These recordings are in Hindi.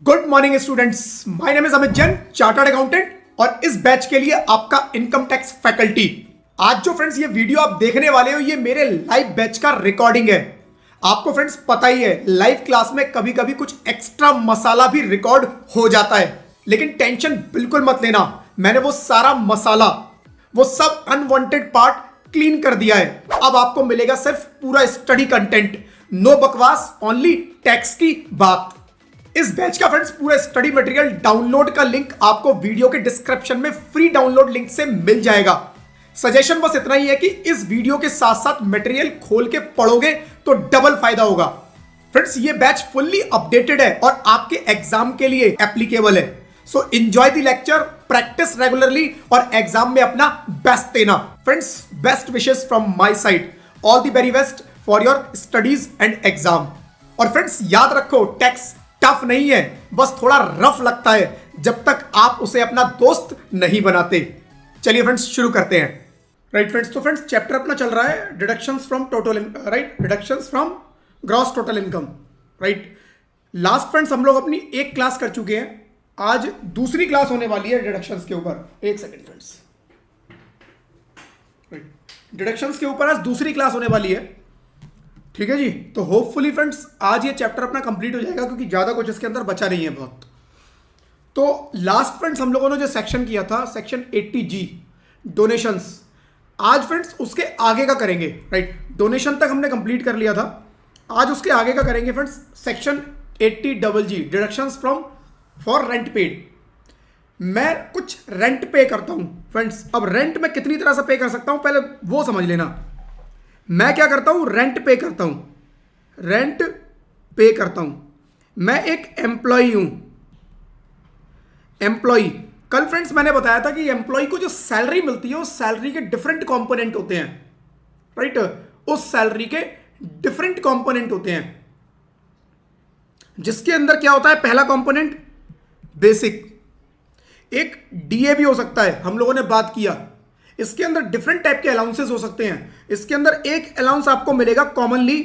Good morning students, my name is Amit Jain, chartered accountant. और इस बैच के लिए आपका इनकम टैक्स फैकल्टी। आज जो फ्रेंड्स ये वीडियो आप देखने वाले हो, ये मेरे लाइव बैच का रिकॉर्डिंग है। आपको फ्रेंड्स पता ही है, लाइव क्लास में कभी कभी कुछ एक्स्ट्रा मसाला भी रिकॉर्ड हो जाता है, लेकिन टेंशन बिल्कुल मत लेना। मैंने वो सारा मसाला, वो सब अनवांटेड पार्ट क्लीन कर दिया है। अब आपको मिलेगा सिर्फ पूरा स्टडी कंटेंट, नो बकवास, ओनली टैक्स की बात। इस बैच का फ्रेंड्स पूरा स्टडी मटेरियल डाउनलोड का लिंक आपको वीडियो के डिस्क्रिप्शन में फ्री डाउनलोड लिंक से मिल जाएगा। सजेशन बस इतना ही है कि इस वीडियो के साथ साथ मटेरियल खोल के पढ़ोगे तो डबल फायदा होगा। फ्रेंड्स ये बैच फुल्ली अपडेटेड है और आपके एग्जाम के लिए एप्लीकेबल है। So enjoy the lecture, practice regularly और एग्जाम में अपना बेस्ट देना। Friends best wishes from my side, all the very best for your studies and exam. और फ्रेंड्स याद रखो, टैक्स टफ नहीं है, बस थोड़ा रफ लगता है जब तक आप उसे अपना दोस्त नहीं बनाते। चलिए फ्रेंड्स शुरू करते हैं। राइट फ्रेंड्स, तो फ्रेंड्स चैप्टर अपना चल रहा है deductions from total, right, deductions from gross total income. Right, last friends हम लोग अपनी एक क्लास कर चुके हैं, आज दूसरी क्लास होने वाली है डिडक्शंस के ऊपर। एक सेकेंड फ्रेंड्स, राइट, डिडक्शंस के ऊपर आज दूसरी क्लास होने वाली है। ठीक है जी, तो होपफुली फ्रेंड्स आज ये चैप्टर अपना कंप्लीट हो जाएगा, क्योंकि ज़्यादा कुछ इसके अंदर बचा नहीं है बहुत। तो लास्ट फ्रेंड्स हम लोगों ने जो सेक्शन किया था, सेक्शन 80G डोनेशंस, आज फ्रेंड्स उसके आगे का करेंगे। राइट, डोनेशन तक हमने कंप्लीट कर लिया था, आज उसके आगे का करेंगे friends. Section 80G deductions from for rent paid. मैं कुछ रेंट पे करता हूं फ्रेंड्स। अब रेंट में कितनी तरह से पे कर सकता हूं, पहले वो समझ लेना। मैं क्या करता हूं, रेंट पे करता हूं, रेंट पे करता हूं। मैं एक एम्प्लॉई हूं, एम्प्लॉई। कल फ्रेंड्स मैंने बताया था कि एम्प्लॉई को जो सैलरी मिलती है, उस सैलरी के डिफरेंट कंपोनेंट होते हैं। राइट, उस सैलरी के डिफरेंट कंपोनेंट होते हैं, जिसके अंदर क्या होता है, पहला कंपोनेंट बेसिक, एक डीए भी हो सकता है, हम लोगों ने बात किया। इसके अंदर डिफरेंट टाइप के अलाउंसेस हो सकते हैं। इसके अंदर एक अलाउंस आपको मिलेगा commonly,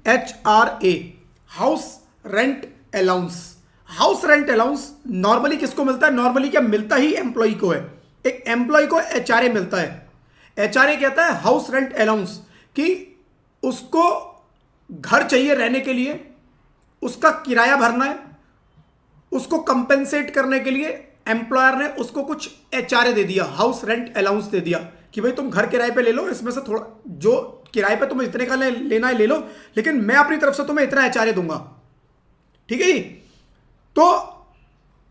HRA, house rent allowance. House rent allowance normally किसको मिलता है, नॉर्मली क्या मिलता ही एम्प्लॉय को है। एक एम्प्लॉय को HRA मिलता है। HRA कहता है हाउस रेंट अलाउंस, कि उसको घर चाहिए रहने के लिए, उसका किराया भरना है, उसको कंपेंसेट करने के लिए एम्प्लॉयर ने उसको कुछ HRA दे दिया, हाउस रेंट अलाउंस दे दिया, कि भाई तुम घर किराए पे ले लो, इसमें से थोड़ा जो किराए पे तुम्हें इतने का लेना है ले लो, लेकिन मैं अपनी तरफ से तुम्हें इतना HRA दूंगा। ठीक है जी, तो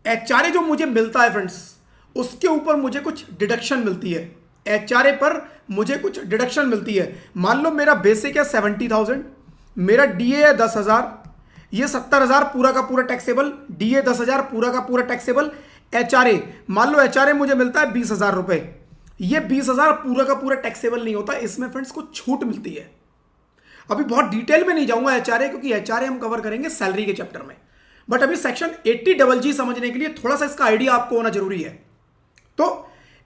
HRA जो मुझे मिलता है फ्रेंड्स, उसके ऊपर मुझे कुछ डिडक्शन मिलती है। HRA पर मुझे कुछ डिडक्शन मिलती है। मान लो मेरा बेसिक है 70,000, मेरा DA है 10,000, ये 70,000 पूरा का पूरा टैक्सेबल, DA 10,000 पूरा का पूरा टैक्सेबल। HRA मान लो HRA मुझे मिलता है 20,000 रुपए, ये 20,000 पूरा का पूरा टैक्सेबल नहीं होता, इसमें फ्रेंड्स कुछ छूट मिलती है। अभी बहुत डिटेल में नहीं जाऊंगा HRA, क्योंकि HRA हम कवर करेंगे सैलरी के चैप्टर में, बट अभी सेक्शन 80G समझने के लिए थोड़ा सा इसका आइडिया आपको होना जरूरी है। तो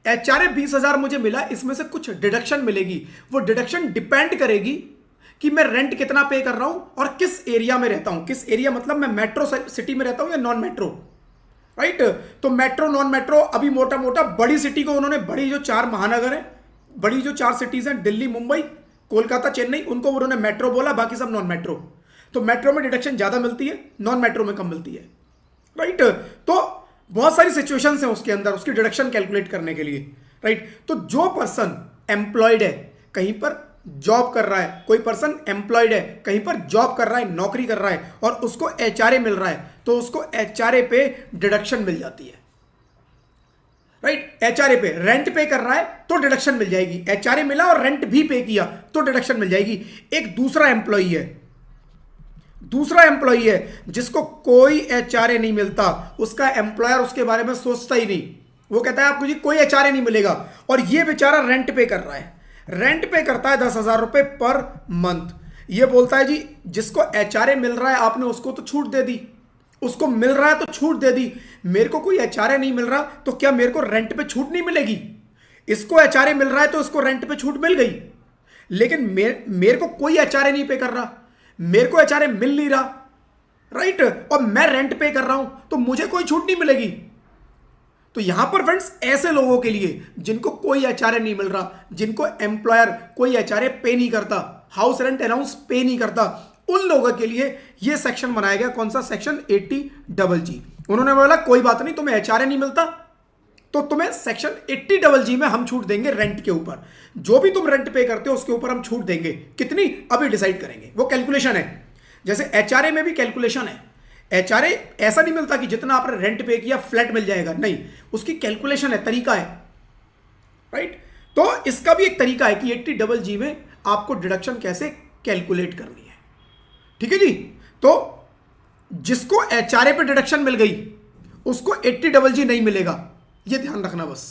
HRA 20,000 मुझे मिला, इसमें से कुछ डिडक्शन मिलेगी। वो डिडक्शन डिपेंड करेगी कि मैं रेंट कितना पे कर रहा हूं और किस एरिया में रहता हूं। किस एरिया मतलब मैं मेट्रो सिटी में रहता हूं या नॉन मेट्रो। राइट, तो मेट्रो नॉन मेट्रो, अभी मोटा मोटा बड़ी सिटी को उन्होंने, बड़ी जो 4 महानगर है, बड़ी जो 4 सिटीज हैं, दिल्ली, मुंबई, कोलकाता, चेन्नई, उनको उन्होंने मेट्रो बोला, बाकी सब नॉन मेट्रो। तो मेट्रो में डिडक्शन ज्यादा मिलती है, नॉन मेट्रो में कम मिलती है। राइट, तो बहुत सारी सिचुएशंस हैं उसके अंदर, उसकी डिडक्शन कैलकुलेट करने के लिए। राइट, तो जो पर्सन एम्प्लॉयड है, कहीं पर जॉब कर रहा है, कोई पर्सन एम्प्लॉयड है, कहीं पर जॉब कर रहा है, नौकरी कर रहा है, और उसको HRA मिल रहा है, तो उसको HRA पे डिडक्शन मिल जाती है। राइट, HRA पे रेंट पे कर रहा है तो डिडक्शन मिल जाएगी, HRA मिला और रेंट भी पे किया तो डिडक्शन मिल जाएगी। एक दूसरा एम्प्लॉई है, दूसरा एम्प्लॉई है जिसको कोई HRA नहीं मिलता, उसका एम्प्लॉयर उसके बारे में सोचता ही नहीं, वो कहता है आपको जी कोई HRA नहीं मिलेगा, और ये बेचारा रेंट पे कर रहा है, रेंट पे करता है 10,000 रुपए पर मंथ। ये बोलता है जी जिसको HRA मिल रहा है आपने उसको तो छूट दे दी, उसको मिल रहा है तो छूट दे दी, मेरे को कोई HRA नहीं मिल रहा तो क्या मेरे को रेंट पे छूट नहीं मिलेगी। इसको HRA मिल रहा है तो इसको रेंट पे छूट मिल गई, लेकिन मेरे को कोई HRA नहीं पे कर रहा, मेरे को HRA मिल नहीं रहा। राइट, और मैं रेंट पे कर रहा हूं तो मुझे कोई छूट नहीं मिलेगी। तो यहां पर फ्रेंड्स ऐसे लोगों के लिए जिनको कोई एचआरए नहीं मिल रहा, जिनको एम्प्लॉयर कोई एचआरए पे नहीं करता, हाउस रेंट अलाउंस पे नहीं करता, उन लोगों के लिए यह सेक्शन बनाया गया। कौन सा सेक्शन? 80GG। उन्होंने बोला कोई बात नहीं, तुम्हें एचआरए नहीं मिलता तो तुम्हें सेक्शन 80GG में हम छूट देंगे रेंट के ऊपर। जो भी तुम रेंट पे करते हो उसके ऊपर हम छूट देंगे। कितनी? अभी डिसाइड करेंगे। वो कैलकुलेशन है, जैसे एचआरए में भी कैलकुलेशन है। एचआरए ऐसा नहीं मिलता कि जितना आपने रेंट पे किया फ्लैट मिल जाएगा, नहीं, उसकी कैलकुलेशन है, तरीका है, राइट। तो इसका भी एक तरीका है कि 80GG में आपको डिडक्शन कैसे कैलकुलेट करनी है। ठीक है जी। तो जिसको एचआरए पे डिडक्शन मिल गई उसको 80GG नहीं मिलेगा, ये ध्यान रखना बस।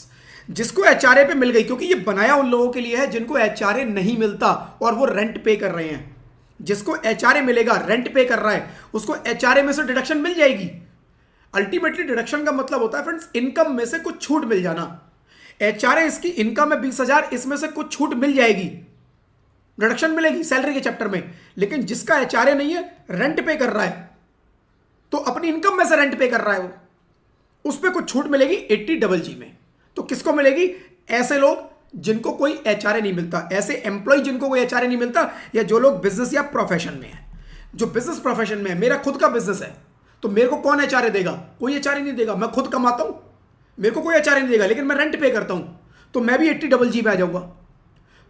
जिसको एचआरए पे मिल गई, क्योंकि ये बनाया उन लोगों के लिए है जिनको एचआरए नहीं मिलता और वो रेंट पे कर रहे हैं। जिसको एचआरए मिलेगा, रेंट पे कर रहा है, उसको एचआरए में से डिडक्शन मिल जाएगी। अल्टीमेटली डिडक्शन का मतलब होता है फ्रेंड्स इनकम में से कुछ छूट मिल जाना। एचआरए इसकी इनकम है 20,000, इसमें से कुछ छूट मिल जाएगी, डिडक्शन मिलेगी सैलरी के चैप्टर में। लेकिन जिसका एचआरए नहीं है, रेंट पे कर रहा है, तो अपनी इनकम में से रेंट पे कर रहा है वो, उस पर कुछ छूट मिलेगी 80GG में। तो किसको मिलेगी? ऐसे लोग जिनको कोई एचआरए नहीं मिलता, ऐसे एम्प्लॉय जिनको कोई एचआरए नहीं मिलता, या जो लोग बिजनेस या प्रोफेशन में है। जो बिजनेस प्रोफेशन में है, मेरा खुद का बिजनेस है, तो मेरे को कौन एचआरए देगा? कोई एचआरए नहीं देगा। मैं खुद कमाता हूं, मेरे को कोई एचआरए नहीं देगा, लेकिन मैं रेंट पे करता हूं, तो मैं भी 80GG में आ जाऊंगा।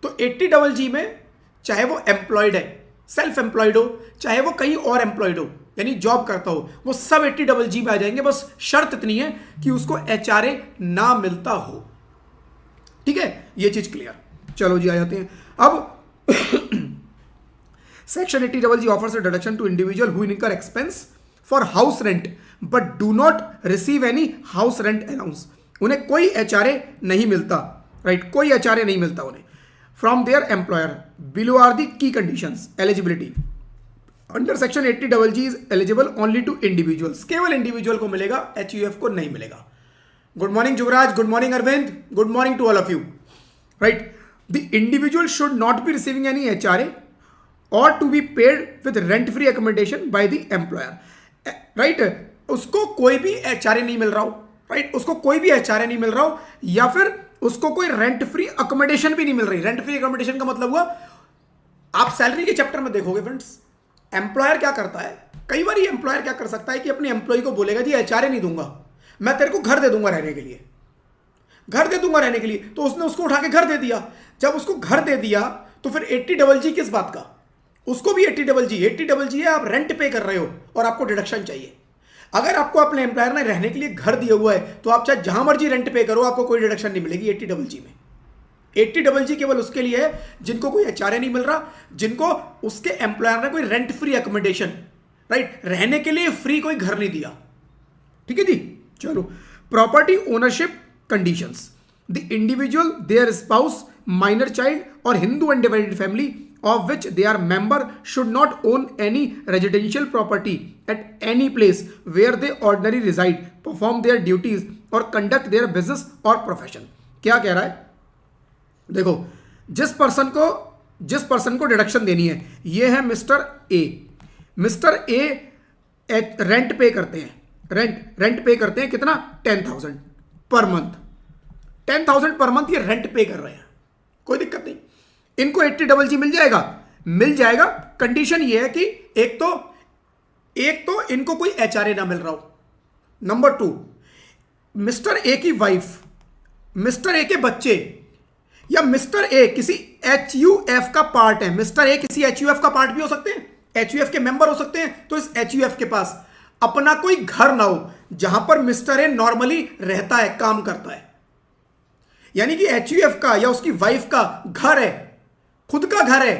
तो 80GG में चाहे वो एम्प्लॉयड है, सेल्फ एम्प्लॉयड हो, चाहे वो कहीं और एम्प्लॉयड हो, यानी जॉब करता हो, वो सब 80GG में आ जाएंगे। बस शर्त इतनी है कि उसको एचआरए ना मिलता हो। ठीक है, ये चीज क्लियर। चलो जी, आ जाते हैं अब section 80GG offers a deduction to individual who incur expense for house rent but do not receive any house rent allowance. उन्हें कोई एचआरए नहीं मिलता, राइट, कोई एचआरए नहीं मिलता उन्हें from their employer. Below are the key conditions. Eligibility under section 80GG is eligible only to individuals. केवल इंडिविजुअल को मिलेगा, एचयूएफ को नहीं मिलेगा। Good morning, Jugraj. Good morning, Arvind. Good morning to all of you. Right? The individual should not be receiving any HRA or to be paid with rent-free accommodation by the employer. Right? उसको कोई भी HRA नहीं मिल रहा हो, right? उसको कोई भी HRA नहीं मिल रहा हो, या फिर उसको कोई रेंट फ्री अकोमोडेशन भी नहीं मिल रही। रेंट फ्री अकोमोडेशन का मतलब हुआ, आप सैलरी के चैप्टर में देखोगे फ्रेंड्स, एम्प्लॉयर क्या करता है, कई बार ये एम्प्लॉयर क्या कर सकता है कि अपने एम्प्लॉय को बोलेगा जी HRA नहीं दूंगा, मैं तेरे को घर दे दूंगा रहने के लिए, घर दे दूंगा रहने के लिए। तो उसने उसको उठा के घर दे दिया। जब उसको घर दे दिया तो फिर 80GG किस बात का? उसको भी 80GG है, आप रेंट पे कर रहे हो और आपको डिडक्शन चाहिए। अगर आपको अपने एम्प्लॉयर ने रहने के लिए घर दिया हुआ है तो आप चाहे जहां मर्जी रेंट पे करो, आपको कोई डिडक्शन नहीं मिलेगी 80GG में। 80GG केवल उसके लिए है जिनको कोई एचआरए नहीं मिल रहा, जिनको उसके एम्प्लॉयर ने कोई रेंट फ्री अकोमोडेशन, राइट, रहने के लिए फ्री कोई घर नहीं दिया। ठीक है जी। चलो, property ownership conditions. The individual, their spouse, minor child और Hindu undivided family of which they are member should not own any residential property at any place where they ordinarily reside, perform their duties or conduct their business or profession। क्या कह रहा है? देखो, जिस पर्सन को डिडक्शन देनी है, ये है mister A. Mister A rent पे करते हैं, रेंट पे करते हैं कितना? 10,000 पर मंथ। 10,000 पर मंथ ये रेंट पे कर रहे हैं, कोई दिक्कत नहीं। इनको 80GG मिल जाएगा। कंडीशन ये है कि एक तो इनको कोई एचआरए ना मिल रहा हो। नंबर 2, मिस्टर ए की वाइफ, मिस्टर ए के बच्चे, या मिस्टर ए किसी एचयूएफ का पार्ट है। मिस्टर ए किसी एचयूएफ का पार्ट भी हो सकते हैं, एचयूएफ के मेंबर हो सकते हैं। तो इस एचयूएफ के पास अपना कोई घर ना हो जहां पर मिस्टर ए नॉर्मली रहता है, काम करता है, यानी कि एचयूएफ का या उसकी वाइफ का घर है, खुद का घर है,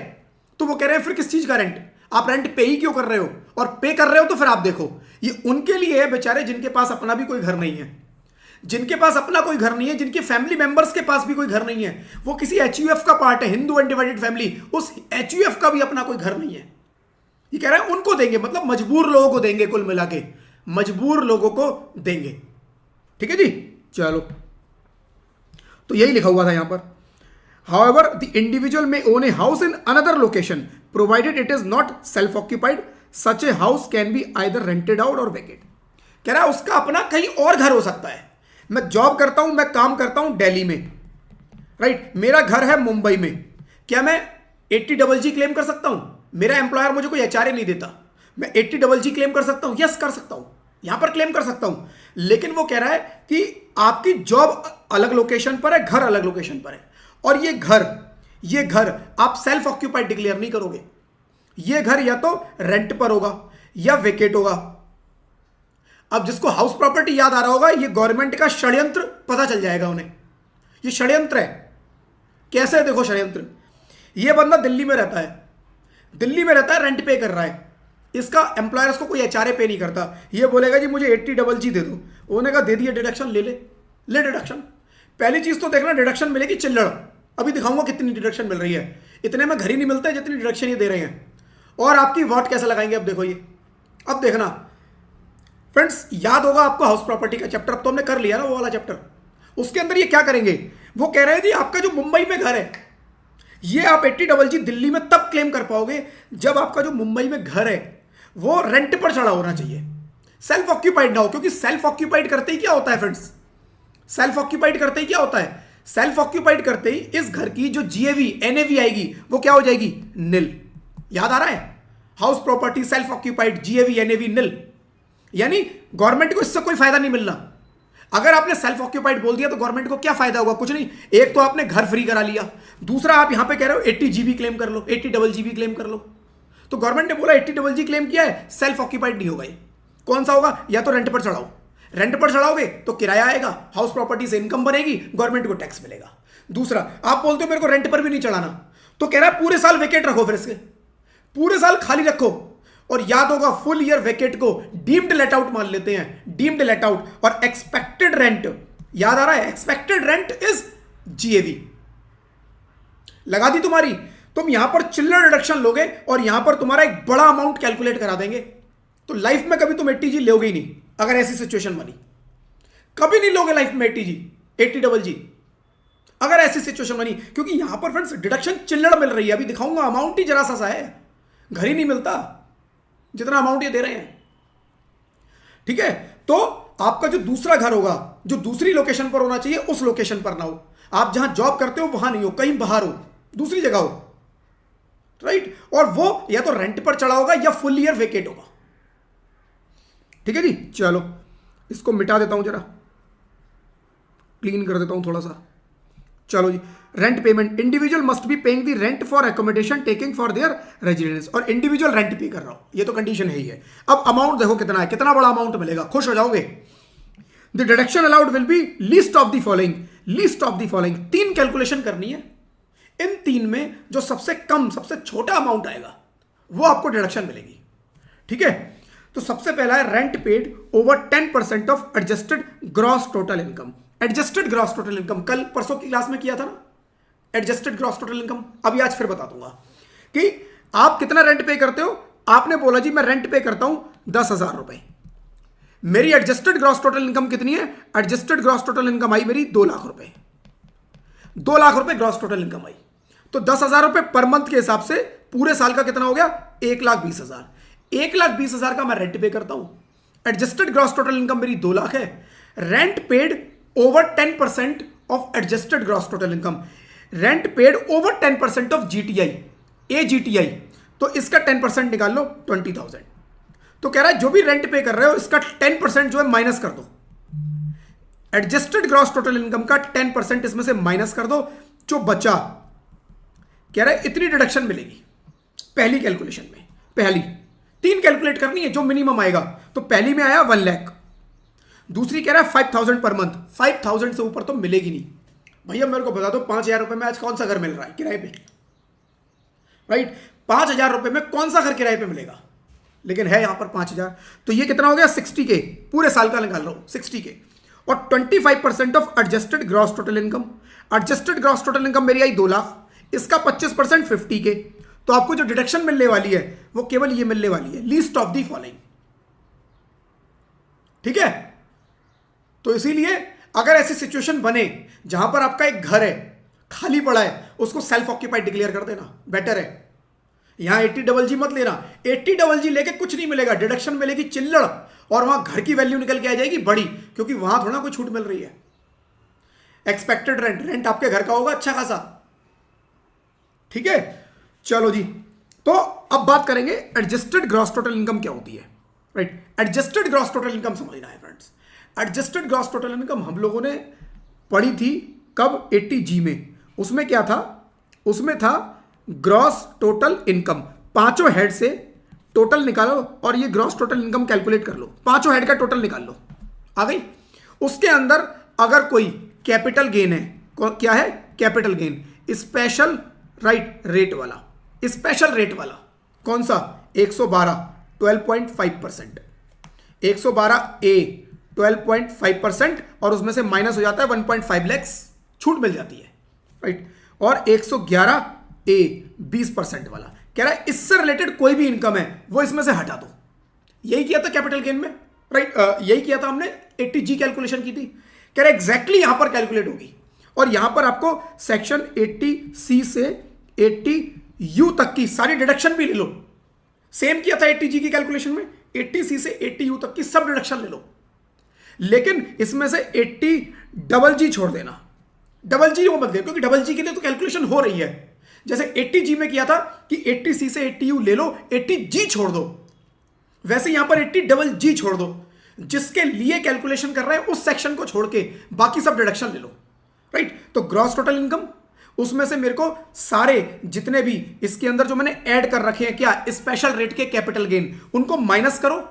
तो वो कह रहे हैं फिर किस चीज का रेंट? आप रेंट पे ही क्यों कर रहे हो? और पे कर रहे हो तो फिर आप देखो, ये उनके लिए है बेचारे जिनके पास अपना भी कोई घर नहीं है, जिनके पास अपना कोई घर नहीं है, जिनके फैमिली मेंबर्स के पास भी कोई घर नहीं है, वो किसी एचयूएफ का पार्ट है, हिंदू अनडिवाइडेड फैमिली, उस एचयूएफ का भी अपना कोई घर नहीं है। ये कह रहे हैं उनको देंगे, मतलब मजबूर लोगों को देंगे, कुल मिला के मजबूर लोगों को देंगे। ठीक है जी। चलो, तो यही लिखा हुआ था यहां पर। However, the individual may own a house in another location, provided it is not self-occupied, such a house can be either rented out और वेकेट। कह रहा है उसका अपना कहीं और घर हो सकता है। मैं जॉब करता हूं, मैं काम करता हूं दिल्ली में, राइट, मेरा घर है मुंबई में। क्या मैं 80GG क्लेम कर सकता हूं? मेरा एम्प्लॉयर मुझे कोई एचआरए नहीं देता, मैं 80GG क्लेम कर सकता हूं? यस कर सकता हूं, यहां पर क्लेम कर सकता हूं। लेकिन वो कह रहा है कि आपकी जॉब अलग लोकेशन पर है, घर अलग लोकेशन पर है, और ये घर आप सेल्फ ऑक्यूपाइड डिक्लेयर नहीं करोगे। ये घर या तो रेंट पर होगा या वेकेट होगा। अब जिसको हाउस प्रॉपर्टी याद आ रहा होगा, ये गवर्नमेंट का षड्यंत्र पता चल जाएगा उन्हें। ये षड्यंत्र है। कैसे है देखो षड्यंत्र। ये बंदा दिल्ली में रहता है, रेंट पे कर रहा है, इसका एम्प्लॉयर इसको कोई एचआरए पे नहीं करता। ये बोलेगा जी मुझे 80GG दे दो, उन्होंने कहा दे दिए, डिडक्शन ले डिडक्शन। पहली चीज तो देखना डिडक्शन मिलेगी चिल्लड़, अभी दिखाऊंगा कितनी डिडक्शन मिल रही है। इतने में घर ही नहीं मिलता है जितनी डिडक्शन ये दे रहे हैं। और आपकी वॉट कैसे लगाएंगे अब देखो ये, अब देखना फ्रेंड्स, याद होगा आपको हाउस प्रॉपर्टी का चैप्टर, अब तो हमने कर लिया ना वो वाला चैप्टर। उसके अंदर ये क्या करेंगे, वो कह रहे हैं जी आपका जो मुंबई में घर है, ये आप 80GG दिल्ली में तब क्लेम कर पाओगे जब आपका जो मुंबई में घर है वो रेंट पर चढ़ा होना चाहिए, सेल्फ ऑक्यूपाइड ना हो। क्योंकि सेल्फ ऑक्यूपाइड करते ही क्या होता है फ्रेंड्स, सेल्फ ऑक्यूपाइड करते ही क्या होता है, सेल्फ ऑक्यूपाइड करते ही इस घर की जो जीएवी एनएवी आएगी वो क्या हो जाएगी, निल। याद आ रहा है, house property self occupied, GAV NAV nil, यानी गवर्नमेंट को इससे कोई फायदा नहीं मिलना। अगर आपने सेल्फ ऑक्यूपाइड बोल दिया तो गवर्नमेंट को क्या फायदा होगा, कुछ नहीं। एक तो आपने घर फ्री करा लिया, दूसरा आप यहां पे कह रहे हो 80GB क्लेम कर लो, 80GG क्लेम कर लो। तो गवर्नमेंट ने बोला 80GG क्लेम किया है, सेल्फ ऑक्यूपाइड नहीं होगा। ये कौन सा होगा, या तो रेंट पर चढ़ाओ, रेंट पर चढ़ाओगे तो किराया आएगा, हाउस प्रॉपर्टी से इनकम बनेगी, गवर्नमेंट को टैक्स मिलेगा। दूसरा आप बोलते हो मेरे को रेंट पर भी नहीं चढ़ाना, तो कह रहा है पूरे साल वेकेट रखो, फिर इसके पूरे साल खाली रखो। और याद होगा फुल ईयर वेकेट को डीम्ड लेट आउट मान लेते हैं, डीम्ड लेट आउट। और एक्सपेक्टेड रेंट याद आ रहा है, एक्सपेक्टेड रेंट इज जीएवी। लगा दी तुम्हारी, तुम यहां पर चिल्लर डिडक्शन लोगे और यहां पर तुम्हारा एक बड़ा अमाउंट कैलकुलेट करा देंगे। तो लाइफ में कभी तुम 80G लोगे ही नहीं। अगर ऐसी सिचुएशन बनी, कभी नहीं लोगे लाइफ में 80GG अगर ऐसी सिचुएशन बनी। क्योंकि यहां पर फ्रेंड्स डिडक्शन चिल्लड़ मिल रही है, अभी दिखाऊंगा, अमाउंट ही जरा सा है, घर ही नहीं मिलता जितना अमाउंट ये दे रहे हैं। ठीक है, तो आपका जो दूसरा घर होगा, जो दूसरी लोकेशन पर होना चाहिए उस लोकेशन पर ना हो। आप जहां जॉब करते हो वहां नहीं हो, कहीं बाहर हो, दूसरी जगह हो, राइट। और वो या तो रेंट पर चढ़ा होगा या फुल ईयर वेकेट होगा। ठीक है जी, चलो इसको मिटा देता हूं, जरा क्लीन कर देता हूं थोड़ा सा। चलो जी, rent payment, individual must be paying the rent for accommodation taking for their residence. और इंडिविजुअल रेंट पे कर रहा हूं, ये तो कंडीशन है ही है। अब अमाउंट देखो कितना है, कितना बड़ा अमाउंट मिलेगा, खुश हो जाओगे। The deduction allowed will be list of the following, list of the following. 3 calculation करनी है, इन 3 में जो सबसे कम, सबसे छोटा अमाउंट आएगा वो आपको डिडक्शन मिलेगी। ठीक है, तो सबसे पहला है rent paid over 10% of adjusted gross total income. Adjusted gross total income कल परसों की क्लास में किया था ना, एडजस्टेड ग्रॉस टोटल इनकम। अभी आज फिर बता दूंगा कि आप कितना रेंट पे करते हो। आपने बोला जी मैं रेंट पे करता हूं 10,000 रुपए, मेरी एडजस्टेड ग्रॉस टोटल इनकम कितनी है, एडजस्टेड ग्रॉस टोटल इनकम आई मेरी 2 लाख रुपए, 2 लाख रुपए ग्रॉस टोटल इनकम आई। तो 10,000 रुपए पर मंथ के हिसाब से पूरे साल का कितना हो गया, 1,20,000। 1,20,000 का मैं रेंट पे करता हूं, एडजस्टेड ग्रॉस टोटल इनकम मेरी 2 लाख है, rent paid over 10% of adjusted gross total income, rent paid over 10% of GTI, AGTI, तो इसका 10% निकाल लो 20,000। तो कह रहा है जो भी रेंट पे कर रहे हो इसका 10% जो है माइनस कर दो, एडजस्टेड ग्रॉस टोटल इनकम का 10% इसमें से माइनस कर दो, जो बचा कह रहा है इतनी डिडक्शन मिलेगी। पहली कैलकुलेशन में, पहली 3 कैलकुलेट करनी है जो मिनिमम आएगा। तो पहली में आया 1 लाख, दूसरी कह रहा है 5,000 पर मंथ, 5,000 से ऊपर तो मिलेगी नहीं। भैया मेरे को बता दो 5,000 रुपए में आज कौन सा घर मिल रहा है किराए पे, राइट। 5,000 रुपए में कौन सा घर किराए पे मिलेगा, लेकिन है यहां पर 5,000। तो ये कितना हो गया 60K, पूरे साल का निकाल रहा हूं 60K। और 25% of adjusted gross total income, adjusted gross total income मेरी आई 2 लाख, इसका 25% 50K। तो आपको जो डिडक्शन मिलने वाली है वो केवल ये मिलने वाली है, लीस्ट ऑफ दी फॉलोइंग। ठीक है, तो इसीलिए अगर ऐसी सिचुएशन बने जहां पर आपका एक घर है खाली पड़ा है, उसको सेल्फ ऑक्यूपाइड डिक्लेयर कर देना बेटर है। यहां 80 मत लेना, 80 लेके कुछ नहीं मिलेगा, डिडक्शन मिलेगी चिल्लड़, और वहां घर की वैल्यू निकल के आ जाएगी बड़ी, क्योंकि वहां थोड़ा कोई छूट मिल रही है। एक्सपेक्टेड रेंट, रेंट आपके घर का होगा अच्छा खासा, ठीक है। चलो जी, तो अब बात करेंगे एडजस्टेड ग्रॉस टोटल इनकम क्या होती है, right. Adjusted gross total income समझना है friends. Adjusted gross total income हम लोगों ने पढ़ी थी कब, 80G में। उसमें क्या था, उसमें था ग्रॉस टोटल इनकम, पांचों हेड से टोटल निकालो और ये ग्रॉस टोटल इनकम कैलकुलेट कर लो, पांचों हेड का टोटल निकाल लो, आ गई। उसके अंदर अगर कोई कैपिटल गेन है, क्या है, capital gain, special right rate वाला, स्पेशल रेट वाला कौन सा, 112 12.5%, 112A 12.5%, और उसमें से माइनस हो जाता है 1.5 लाख छूट मिल जाती है, राइट। और 111A 20% वाला कह रहा है इससे रिलेटेड कोई भी इनकम है वो इसमें से हटा दो। यही किया था कैपिटल गेन में, राइट, यही किया था हमने, 80G कैलकुलेशन की थी। कह रहा है एग्जैक्टली यहां पर कैलकुलेट होगी, और यहां पर आपको सेक्शन 80C से 80U तक की सारी डिडक्शन भी ले लो। सेम किया था 80G की कैलकुलेशन में, 80C से 80U तक की सब डिडक्शन ले लो, लेकिन इसमें से 80G छोड़ देना, G को मत दे, क्योंकि G के लिए तो कैलकुलेशन हो रही है। जैसे 80G में किया था कि 80C से 80U ले लो, 80G छोड़ दो, वैसे यहां पर 80G छोड़ दो, जिसके लिए कैलकुलेशन कर रहे हैं उस सेक्शन को छोड़ के बाकी सब डिडक्शन ले लो, राइट। तो ग्रॉस टोटल इनकम, उसमें से मेरे को सारे जितने भी इसके अंदर जो मैंने ऐड कर रखे हैं, क्या, स्पेशल रेट के कैपिटल गेन, उनको माइनस करो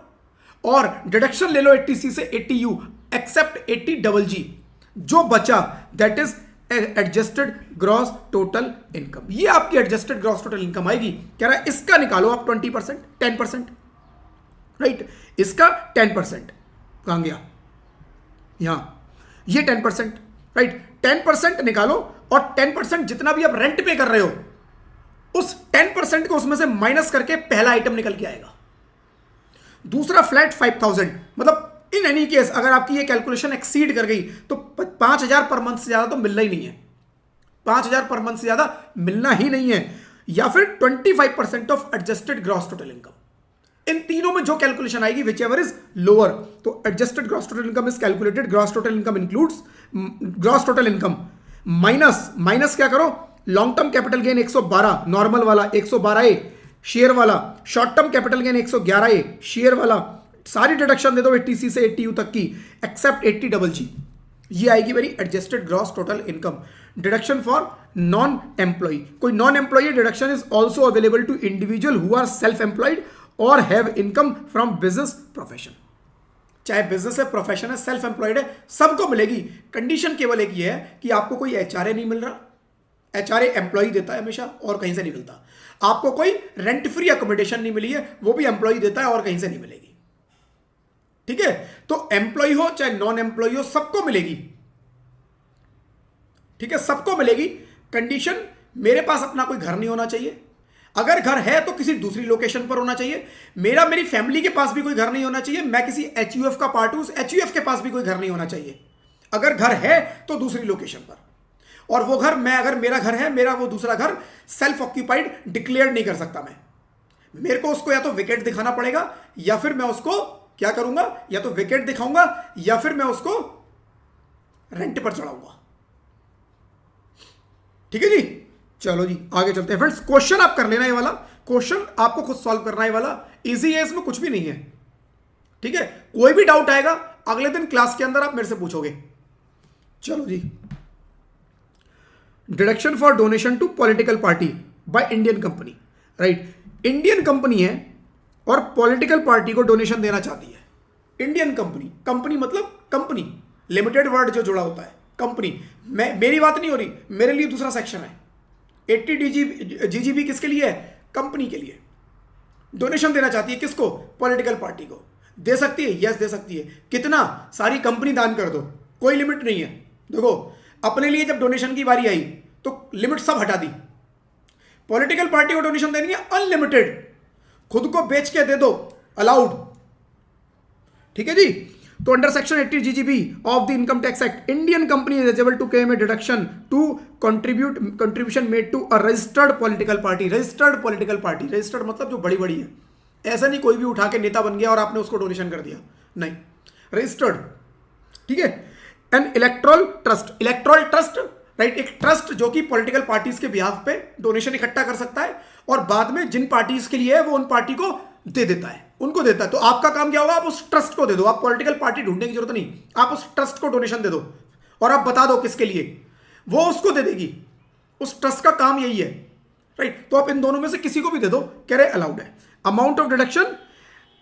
और डिडक्शन ले लो 80C से 80U एक्सेप्ट 80G, जो बचा that is adjusted gross total income. ये आपकी एडजस्टेड ग्रॉस टोटल इनकम आएगी। कह रहा है इसका निकालो आप 20%, 10%, राइट, इसका 10% कहां गया, यहां, ये 10%, राइट, 10% निकालो, और 10% जितना भी आप रेंट पे कर रहे हो उस 10% को उसमें से माइनस करके पहला आइटम निकल के आएगा। दूसरा फ्लैट 5000, मतलब इन एनी केस अगर आपकी ये कैलकुलेशन एक्सीड कर गई तो 5000 पर मंथ से ज्यादा तो मिलना ही नहीं है, 5000 पर मंथ से ज्यादा मिलना ही नहीं है, या फिर 25% of adjusted gross total income. इन तीनों में जो कैलकुलेशन आएगी विच एवर इज लोअर, तो adjusted gross total income is calculated, gross total income includes gross total income minus क्या करो, long term capital gain 112 normal वाला, 112A शेयर वाला, short term capital gain 111A share वाला, सारी डिडक्शन दे दो 80C से 80U तक की एक्सेप्ट 80G, ये आएगी मेरी adjusted gross total income. Deduction for non employ, कोई non employ deduction is also available to individual who are self employed और have income from business profession. चाहे बिजनेस है, प्रोफेशन है, सेल्फ एम्प्लॉयड है, सबको मिलेगी। कंडीशन केवल एक ये है कि आपको कोई HRA नहीं मिल रहा, HRA एम्प्लॉय देता है हमेशा और कहीं से नहीं मिलता। आपको कोई रेंट फ्री अकोमोडेशन नहीं मिली है, वो भी एम्प्लॉय देता है और कहीं से नहीं मिलेगी, ठीक है। तो एम्प्लॉय हो चाहे नॉन एम्प्लॉय हो, सबको मिलेगी, ठीक है, सबको मिलेगी। कंडीशन, मेरे पास अपना कोई घर नहीं होना चाहिए, अगर घर है तो किसी दूसरी लोकेशन पर होना चाहिए, मेरी फैमिली के पास भी कोई घर नहीं होना चाहिए, मैं किसी HUF का पार्ट हूं, उस HUF के पास भी कोई घर नहीं होना चाहिए। अगर घर है तो दूसरी लोकेशन पर, और वो घर, मैं अगर मेरा घर है, मेरा वो दूसरा घर सेल्फ ऑक्यूपाइड डिक्लेयर नहीं कर सकता मैं, मेरे को उसको या तो विकेट दिखाना पड़ेगा, या फिर मैं उसको क्या करूंगा, या तो विकेट दिखाऊंगा या फिर मैं उसको रेंट पर चढ़ाऊंगा, ठीक है जी। चलो जी आगे चलते हैं फ्रेंड्स। क्वेश्चन आप कर लेना, ये वाला क्वेश्चन आपको खुद सॉल्व करना है, वाला इजी है, इसमें कुछ भी नहीं है, ठीक है। कोई भी डाउट आएगा अगले दिन क्लास के अंदर आप मेरे से पूछोगे। चलो जी, deduction for donation to political party by Indian company, right. Indian company है और पॉलिटिकल पार्टी को डोनेशन देना चाहती है। इंडियन कंपनी, कंपनी मतलब कंपनी, लिमिटेड वर्ड जो जुड़ा होता है, कंपनी। मेरी बात नहीं हो रही, मेरे लिए दूसरा सेक्शन है। 80GGB किसके लिए है, कंपनी के लिए। डोनेशन देना चाहती है किसको, पॉलिटिकल पार्टी को। दे सकती है, यस दे सकती है। कितना, सारी कंपनी दान कर दो, कोई लिमिट नहीं है। देखो अपने लिए जब डोनेशन की बारी आई तो लिमिट सब हटा दी। पॉलिटिकल पार्टी को डोनेशन देनी है अनलिमिटेड, खुद को बेच के दे दो, अलाउड, ठीक है जी। तो under section 80 GGB of the income tax act, Indian company is eligible to claim a deduction to contribution made to a registered political party. Registered political party, registered मतलब जो बड़ी बड़ी है, ऐसा नहीं कोई भी उठा के नेता बन गया और आपने उसको डोनेशन कर दिया, नहीं, रजिस्टर्ड, ठीक है। An electoral trust, electoral trust, right, एक ट्रस्ट जो कि पॉलिटिकल पार्टीज के बिहाफ पे डोनेशन इकट्ठा कर सकता है और बाद में जिन पार्टीज के लिए है वो उन पार्टी को दे देता है, उनको देता है। तो आपका काम क्या होगा, आप उस ट्रस्ट को दे दो, आप पॉलिटिकल पार्टी ढूंढने की जरूरत नहीं, आप उस ट्रस्ट को डोनेशन दे दो और आप बता दो किसके लिए, वो उसको दे देगी। उस ट्रस्ट का काम यही है, राइट। तो आप इन दोनों में से किसी को भी दे दो, कह रहे अलाउड है। Amount of deduction,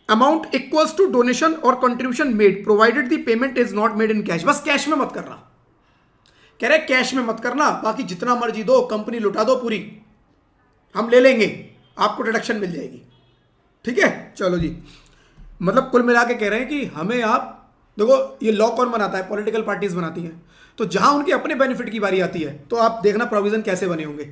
amount equals to donation और contribution made provided the payment is not made in cash. बस कैश में मत करना, कह रहे कैश में मत करना, बाकी जितना मर्जी दो, कंपनी लुटा दो पूरी, हम ले लेंगे, आपको डिडक्शन मिल जाएगी, ठीक है। चलो जी, मतलब कुल मिला के कह रहे हैं कि हमें आप देखो, ये लॉ कौन बनाता है, पॉलिटिकल पार्टीज बनाती हैं। तो जहां उनके अपने बेनिफिट की बारी आती है तो आप देखना प्रोविजन कैसे बने होंगे,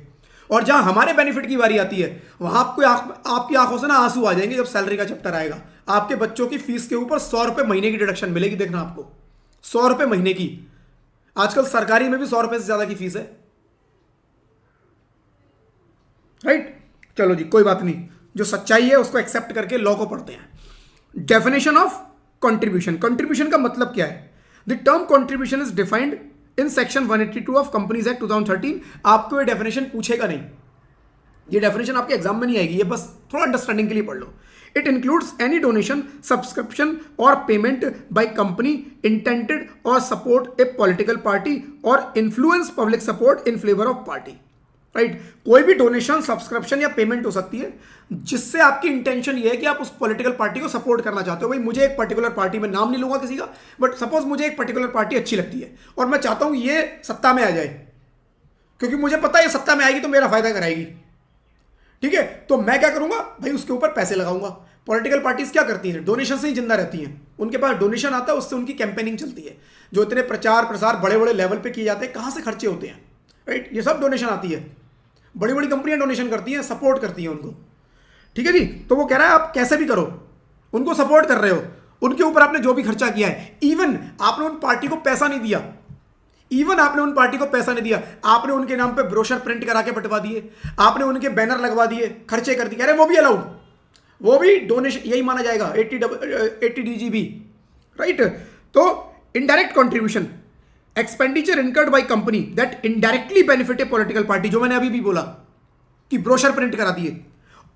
और जहां हमारे बेनिफिट की बारी आती है वहां आपकी आंखों से ना आंसू आ जाएंगे जब सैलरी का चैप्टर आएगा। आपके बच्चों की फीस के ऊपर 100 रुपए महीने की डिडक्शन मिलेगी, देखना आपको 100 रुपए महीने की। आजकल सरकारी में भी 100 रुपए से ज्यादा की फीस है, राइट। चलो जी, कोई बात नहीं, जो सच्चाई है उसको एक्सेप्ट करके लॉ को पढ़ते हैं। डेफिनेशन ऑफ कंट्रीब्यूशन, कंट्रीब्यूशन का मतलब क्या है। The term contribution is defined in section 182 of companies act 2013। आपको ये डेफिनेशन पूछेगा नहीं, ये डेफिनेशन आपके एग्जाम में नहीं आएगी, ये बस थोड़ा अंडरस्टैंडिंग के लिए पढ़ लो। It includes any donation, subscription और पेमेंट बाय कंपनी इंटेंडेड और सपोर्ट ए पॉलिटिकल पार्टी और influence public support in favour of party, right. कोई भी डोनेशन, सब्सक्रिप्शन या पेमेंट हो सकती है जिससे आपकी इंटेंशन ये है कि आप उस पॉलिटिकल पार्टी को सपोर्ट करना चाहते हो। भाई मुझे एक पर्टिकुलर पार्टी में, नाम नहीं लूंगा किसी का, बट सपोज मुझे एक पर्टिकुलर पार्टी अच्छी लगती है और मैं चाहता हूं ये सत्ता में आ जाए, क्योंकि मुझे पता है ये सत्ता में आएगी तो मेरा फायदा कराएगी, ठीक है। तो मैं क्या करूंगा भाई, उसके ऊपर पैसे लगाऊंगा। पॉलिटिकल पार्टीज क्या करती हैं, डोनेशन से ही जिंदा रहती हैं, उनके पास डोनेशन आता है, उससे उनकी कैंपेनिंग चलती है। जो इतने प्रचार प्रसार बड़े बड़े लेवल पे किए जाते हैं, कहां से खर्चे होते हैं, राइट, ये सब डोनेशन आती है। बड़ी बड़ी कंपनियां डोनेशन करती हैं, सपोर्ट करती हैं उनको, ठीक है जी। तो वो कह रहा है आप कैसे भी करो, उनको सपोर्ट कर रहे हो, उनके ऊपर आपने जो भी खर्चा किया है, इवन आपने उन पार्टी को पैसा नहीं दिया, आपने उनके नाम पे ब्रोशर प्रिंट करा के बंटवा दिए, आपने उनके बैनर लगवा दिए, खर्चे कर दिए, अरे वो भी अलाउड, वो भी डोनेशन, यही माना जाएगा 80 DGB, राइट। तो indirect contribution, expenditure incurred by company that indirectly benefit A political party, जो मैंने अभी भी बोला कि ब्रोशर प्रिंट करा दिए।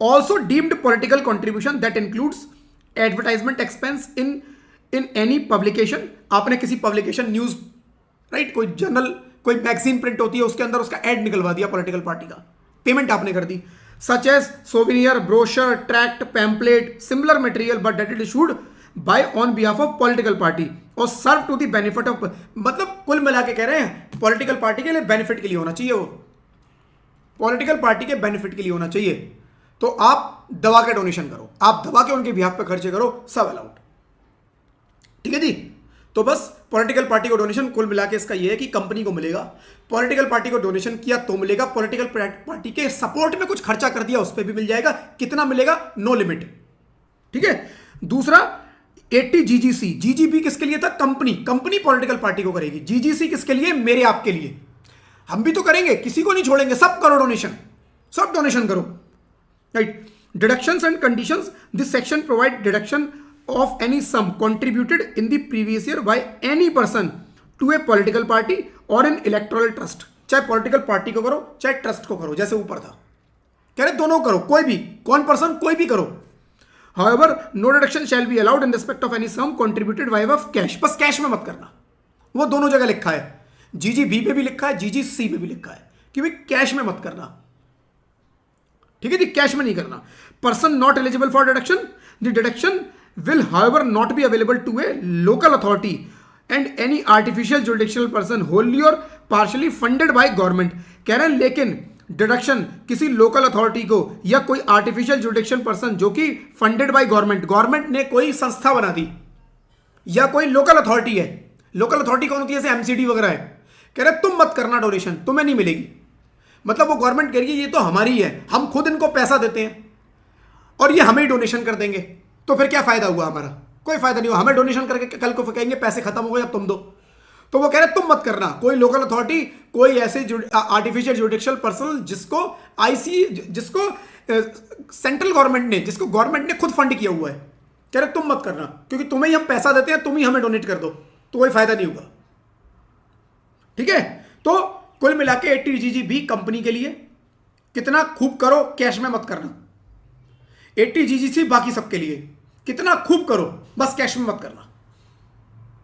Also deemed political contribution that includes advertisement expense in any publication, आपने किसी पब्लिकेशन, न्यूज, राइट, कोई जर्नल, कोई मैगजीन प्रिंट होती है, उसके अंदर उसका एड निकलवा दिया पॉलिटिकल पार्टी का, पेमेंट आपने कर दी। Such as souvenir, brochure, tract, pamphlet, similar material but that it issued by on behalf of political party और serve to the benefit of, मतलब कुल मिला के कह रहे हैं पॉलिटिकल पार्टी के लिए बेनिफिट के लिए होना चाहिए, वो पॉलिटिकल पार्टी के बेनिफिट के लिए होना चाहिए। तो आप दवा के डोनेशन करो, आप दवा के उनके बिहाफ पे खर्चे करो, सब अलाउड, ठीक है जी। तो बस पॉलिटिकल पार्टी को डोनेशन, कुल मिला के इसका यह है कि कंपनी को मिलेगा, पॉलिटिकल पार्टी को डोनेशन किया तो मिलेगा, पॉलिटिकल पार्टी के सपोर्ट में कुछ खर्चा कर दिया उस पर भी मिल जाएगा, कितना मिलेगा, नो लिमिट, ठीक है। दूसरा 80 GGC, GGB किसके लिए था, कंपनी पॉलिटिकल पार्टी को करेगी, GGC किसके लिए, मेरे आपके लिए, हम भी तो करेंगे, किसी को नहीं छोड़ेंगे, सब करो डोनेशन, सब डोनेशन करो, right. Deductions and conditions, this section provide deduction of any sum contributed in the previous year by any person to a political party or an electoral trust, चाहे पॉलिटिकल पार्टी को करो चाहे ट्रस्ट को करो, जैसे ऊपर था कह रहे दोनों करो, कोई भी, कौन पर्सन कोई भी करो। However, no deduction shall be allowed in respect of any sum contributed by way of cash, बस कैश में मत करना, वो दोनों जगह लिखा है, GGB पे भी लिखा है, GGC पे भी लिखा है कि भाई कैश में मत करना, ठीक है जी, कैश में नहीं करना। Person not eligible for deduction, the deduction will however not be available to a local authority and any artificial jurisdictional person wholly or partially funded by government, कह रहे हैं लेकिन डिडक्शन किसी लोकल अथॉरिटी को या कोई आर्टिफिशियल जुडिक्शल पर्सन जो कि फंडेड बाय गवर्नमेंट ने कोई संस्था बना दी या कोई लोकल अथॉरिटी है, लोकल अथॉरिटी कौन होती है, जैसे MCD वगैरह है, कह रहे तुम मत करना डोनेशन, तुम्हें नहीं मिलेगी, मतलब वो गवर्नमेंट कह रही है ये तो हमारी है, हम खुद इनको पैसा देते हैं और ये हमें ही डोनेशन कर देंगे, तो फिर क्या फायदा हुआ हमारा, कोई फायदा नहीं हो। हमें डोनेशन करके कल को कहेंगे पैसे खत्म हो गए अब तुम दो, तो वो कह रहे तुम मत करना। कोई लोकल अथॉरिटी, कोई ऐसे आर्टिफिशियल जुडिशियल पर्सन जिसको जिसको सेंट्रल गवर्नमेंट ने, जिसको गवर्नमेंट ने खुद फंड किया हुआ है, कह रहे तुम मत करना, क्योंकि तुम्हें ही हम पैसा देते हैं, तुम ही हमें डोनेट कर दो, तो कोई फायदा नहीं होगा। ठीक है, तो कुल मिला के 80GG भी कंपनी के लिए कितना खूब करो, कैश में मत करना। 80GG से बाकी सबके लिए कितना खूब करो, बस कैश में मत करना।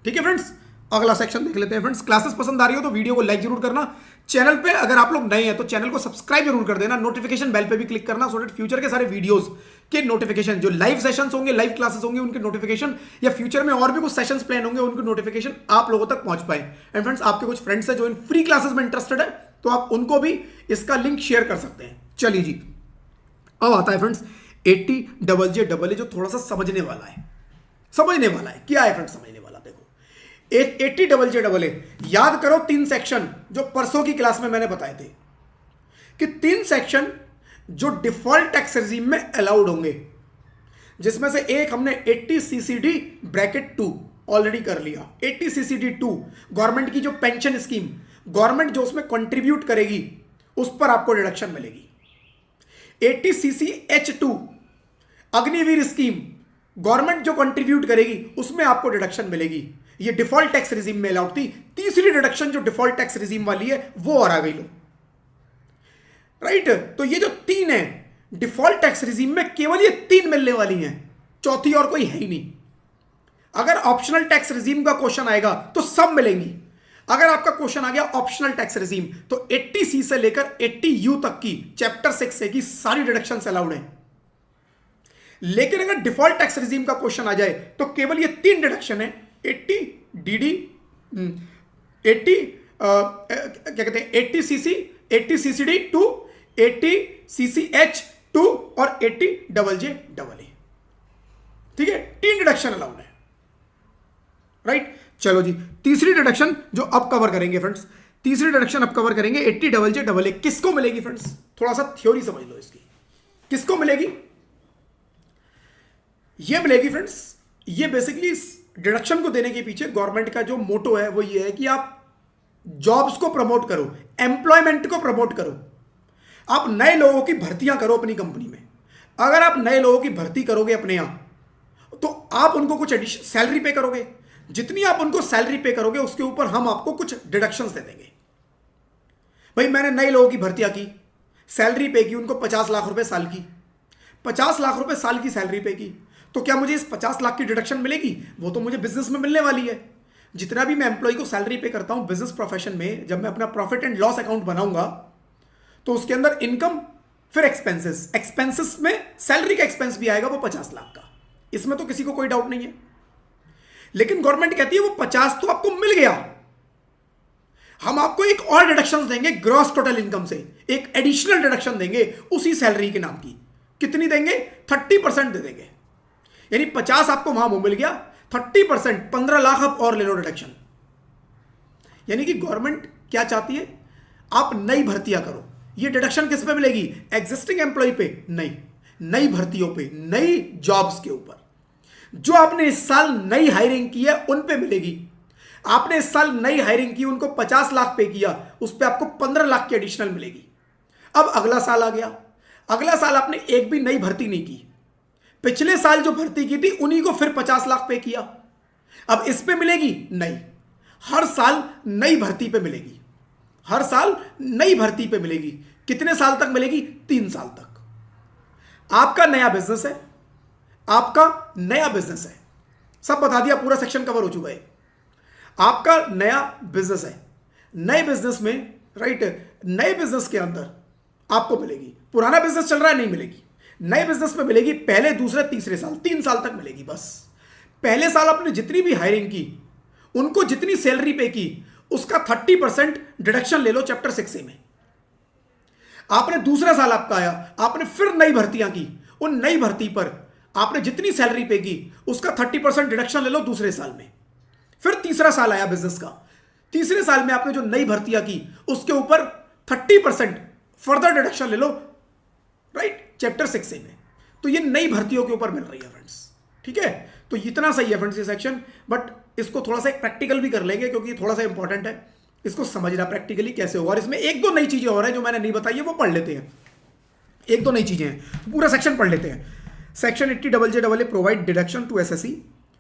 ठीक है फ्रेंड्स, अगला सेक्शन देख लेते हैं फ्रेंड्स। क्लासेस पसंद आ रही हो तो वीडियो को लाइक जरूर करना। चैनल पे अगर आप लोग नए हैं तो चैनल को सब्सक्राइब जरूर कर देना, नोटिफिकेशन बेल पे भी क्लिक करना, सो दैट फ्यूचर के सारे वीडियोस के नोटिफिकेशन, जो लाइव सेशंस होंगे, लाइव क्लासेस होंगे, उनके नोटिफिकेशन, या फ्यूचर में और भी कुछ सेशंस प्लान होंगे, उनके नोटिफिकेशन आप लोगों तक पहुंच पाए। एंड फ्रेंड्स, आपके कुछ फ्रेंड्स हैं जो इन फ्री क्लासेस में इंटरेस्टेड है, तो आप उनको भी इसका लिंक शेयर कर सकते हैं। चलिए जी, अब आता है फ्रेंड्स 80JJAA, जो थोड़ा सा समझने वाला है। क्या है फ्रेंड्स समझने वाला? देखो, 80JJAA याद करो, 3 सेक्शन जो परसों की क्लास में मैंने बताए थे कि 3 सेक्शन जो डिफॉल्ट टैक्स रिजीम में अलाउड होंगे, जिसमें से एक हमने 80CCD(2) ऑलरेडी कर लिया। 80CCD(2) गवर्नमेंट की जो पेंशन स्कीम, गवर्नमेंट जो उसमें कंट्रीब्यूट करेगी उस पर आपको डिडक्शन मिलेगी। 80CCH(2) अग्निवीर स्कीम, गवर्नमेंट जो कंट्रीब्यूट करेगी उसमें आपको डिडक्शन मिलेगी। ये डिफॉल्ट टैक्स रिजीम में अलाउड थी। तीसरी डिडक्शन जो डिफॉल्ट टैक्स रिजीम वाली है वो और आ गई लो, राइट। तो ये जो 3 है डिफॉल्ट टैक्स रिजीम में, केवल ये 3 मिलने वाली हैं, चौथी और कोई है ही नहीं। अगर ऑप्शनल टैक्स रिजीम का क्वेश्चन आएगा तो सब मिलेंगी। अगर आपका क्वेश्चन आ गया ऑप्शनल टैक्स रिजीम, तो 80C से लेकर 80U तक की चैप्टर 6 से की सारी डिडक्शंस अलाउड है। लेकिन अगर डिफॉल्ट टैक्स रिजीम का क्वेश्चन आ जाए तो केवल ये 3 डिडक्शन है, 80DD, 80 क्या कहते हैं 80CC, 80CCD(2), 80CCH(2) और 80JJAA। ठीक है, 3 डिडक्शन अलाउड है, राइट। चलो जी, तीसरी डिडक्शन जो अब कवर करेंगे फ्रेंड्स, तीसरी डिडक्शन अब कवर करेंगे 80JJAA। किसको मिलेगी फ्रेंड्स? थोड़ा सा थ्योरी समझ लो इसकी। किसको मिलेगी? ये मिलेगी फ्रेंड्स, ये बेसिकली डिडक्शन को देने के पीछे गवर्नमेंट का जो मोटो है वो ये है कि आप जॉब्स को प्रमोट करो, एम्प्लॉयमेंट को प्रमोट करो, आप नए लोगों की भर्तियां करो अपनी कंपनी में। अगर आप नए लोगों की भर्ती करोगे अपने यहां, तो आप उनको कुछ एडिशनल सैलरी पे करोगे। जितनी आप उनको सैलरी पे करोगे उसके ऊपर हम आपको कुछ डिडक्शंस दे देंगे। भाई मैंने नए लोगों की भर्तियां की, सैलरी पे की उनको 50 लाख रुपए साल की, 50 लाख रुपए साल की सैलरी पे की, तो क्या मुझे इस 50 लाख की डिडक्शन मिलेगी? वो तो मुझे बिजनेस में मिलने वाली है। जितना भी मैं एम्प्लॉय को सैलरी पे करता हूं बिजनेस प्रोफेशन में, जब मैं अपना प्रॉफिट एंड लॉस अकाउंट बनाऊंगा तो उसके अंदर इनकम, फिर एक्सपेंसेस, एक्सपेंसेस में सैलरी का एक्सपेंस भी आएगा वो 50 लाख का। इसमें तो किसी को कोई डाउट नहीं है। लेकिन गवर्नमेंट कहती है वो 50 तो आपको मिल गया, हम आपको एक और डिडक्शन देंगे ग्रॉस टोटल इनकम से, एक एडिशनल डिडक्शन देंगे उसी सैलरी के नाम की। कितनी देंगे? 30% दे देंगे। यानी 50 आपको वहां वो मिल गया, 30% 15 लाख आप और ले लो डिडक्शन। यानी कि गवर्नमेंट क्या चाहती है? आप नई भर्तियां करो। ये डिडक्शन किस पे मिलेगी? एग्जिस्टिंग एम्प्लॉय पे नहीं, नई भर्तियों पे, नई जॉब्स के ऊपर। जो आपने इस साल नई हायरिंग की है उन पे मिलेगी। आपने इस साल नई हायरिंग की, उनको 50 लाख पे किया, उस पे आपको 15 लाख की एडिशनल मिलेगी। अब अगला साल आ गया, अगला साल आपने एक भी नई भर्ती नहीं की, पिछले साल जो भर्ती की थी उन्हीं को फिर 50 लाख पे किया। अब इस पे मिलेगी? नहीं, हर साल नई भर्ती पे मिलेगी, हर साल नई भर्ती पे मिलेगी। कितने साल तक मिलेगी? 3 साल तक। आपका नया बिजनेस है, आपका नया बिजनेस है, सब बता दिया, पूरा सेक्शन कवर हो चुका है। आपका नया बिजनेस है, नए बिजनेस में, राइट, नए बिजनेस के अंदर आपको मिलेगी। पुराना बिजनेस चल रहा है, नहीं मिलेगी। नए बिजनेस में मिलेगी पहले, दूसरे, तीसरे साल, 3 साल तक मिलेगी बस। पहले साल आपने जितनी भी हायरिंग की, उनको जितनी सैलरी पे की, उसका 30% डिडक्शन ले लो चैप्टर 6A में। आपने दूसरा साल आपका आया, आपने फिर नई भर्तियां की, उन नई भर्ती पर आपने जितनी सैलरी पे की उसका 30% डिडक्शन ले लो दूसरे साल में। फिर तीसरा साल आया बिजनेस का, तीसरे साल में आपने जो नई भर्तियां की उसके ऊपर 30% फर्दर डिडक्शन ले लो, राइट, चैप्टर 6A में। तो ये नई भर्तियों के ऊपर मिल रही है फ्रेंड्स। ठीक है, तो इतना सही है फ्रेंड्स ये सेक्शन, बट इसको थोड़ा सा एक प्रैक्टिकल भी कर लेंगे क्योंकि थोड़ा सा इंपॉर्टेंट है, इसको समझना प्रैक्टिकली कैसे होगा। और इसमें एक दो नई चीजें और हैं जो मैंने नहीं बताई है, वो पढ़ लेते हैं। एक दो नई चीजें हैं, तो पूरा सेक्शन पढ़ लेते हैं। Section 80JJAA provide deduction to SSC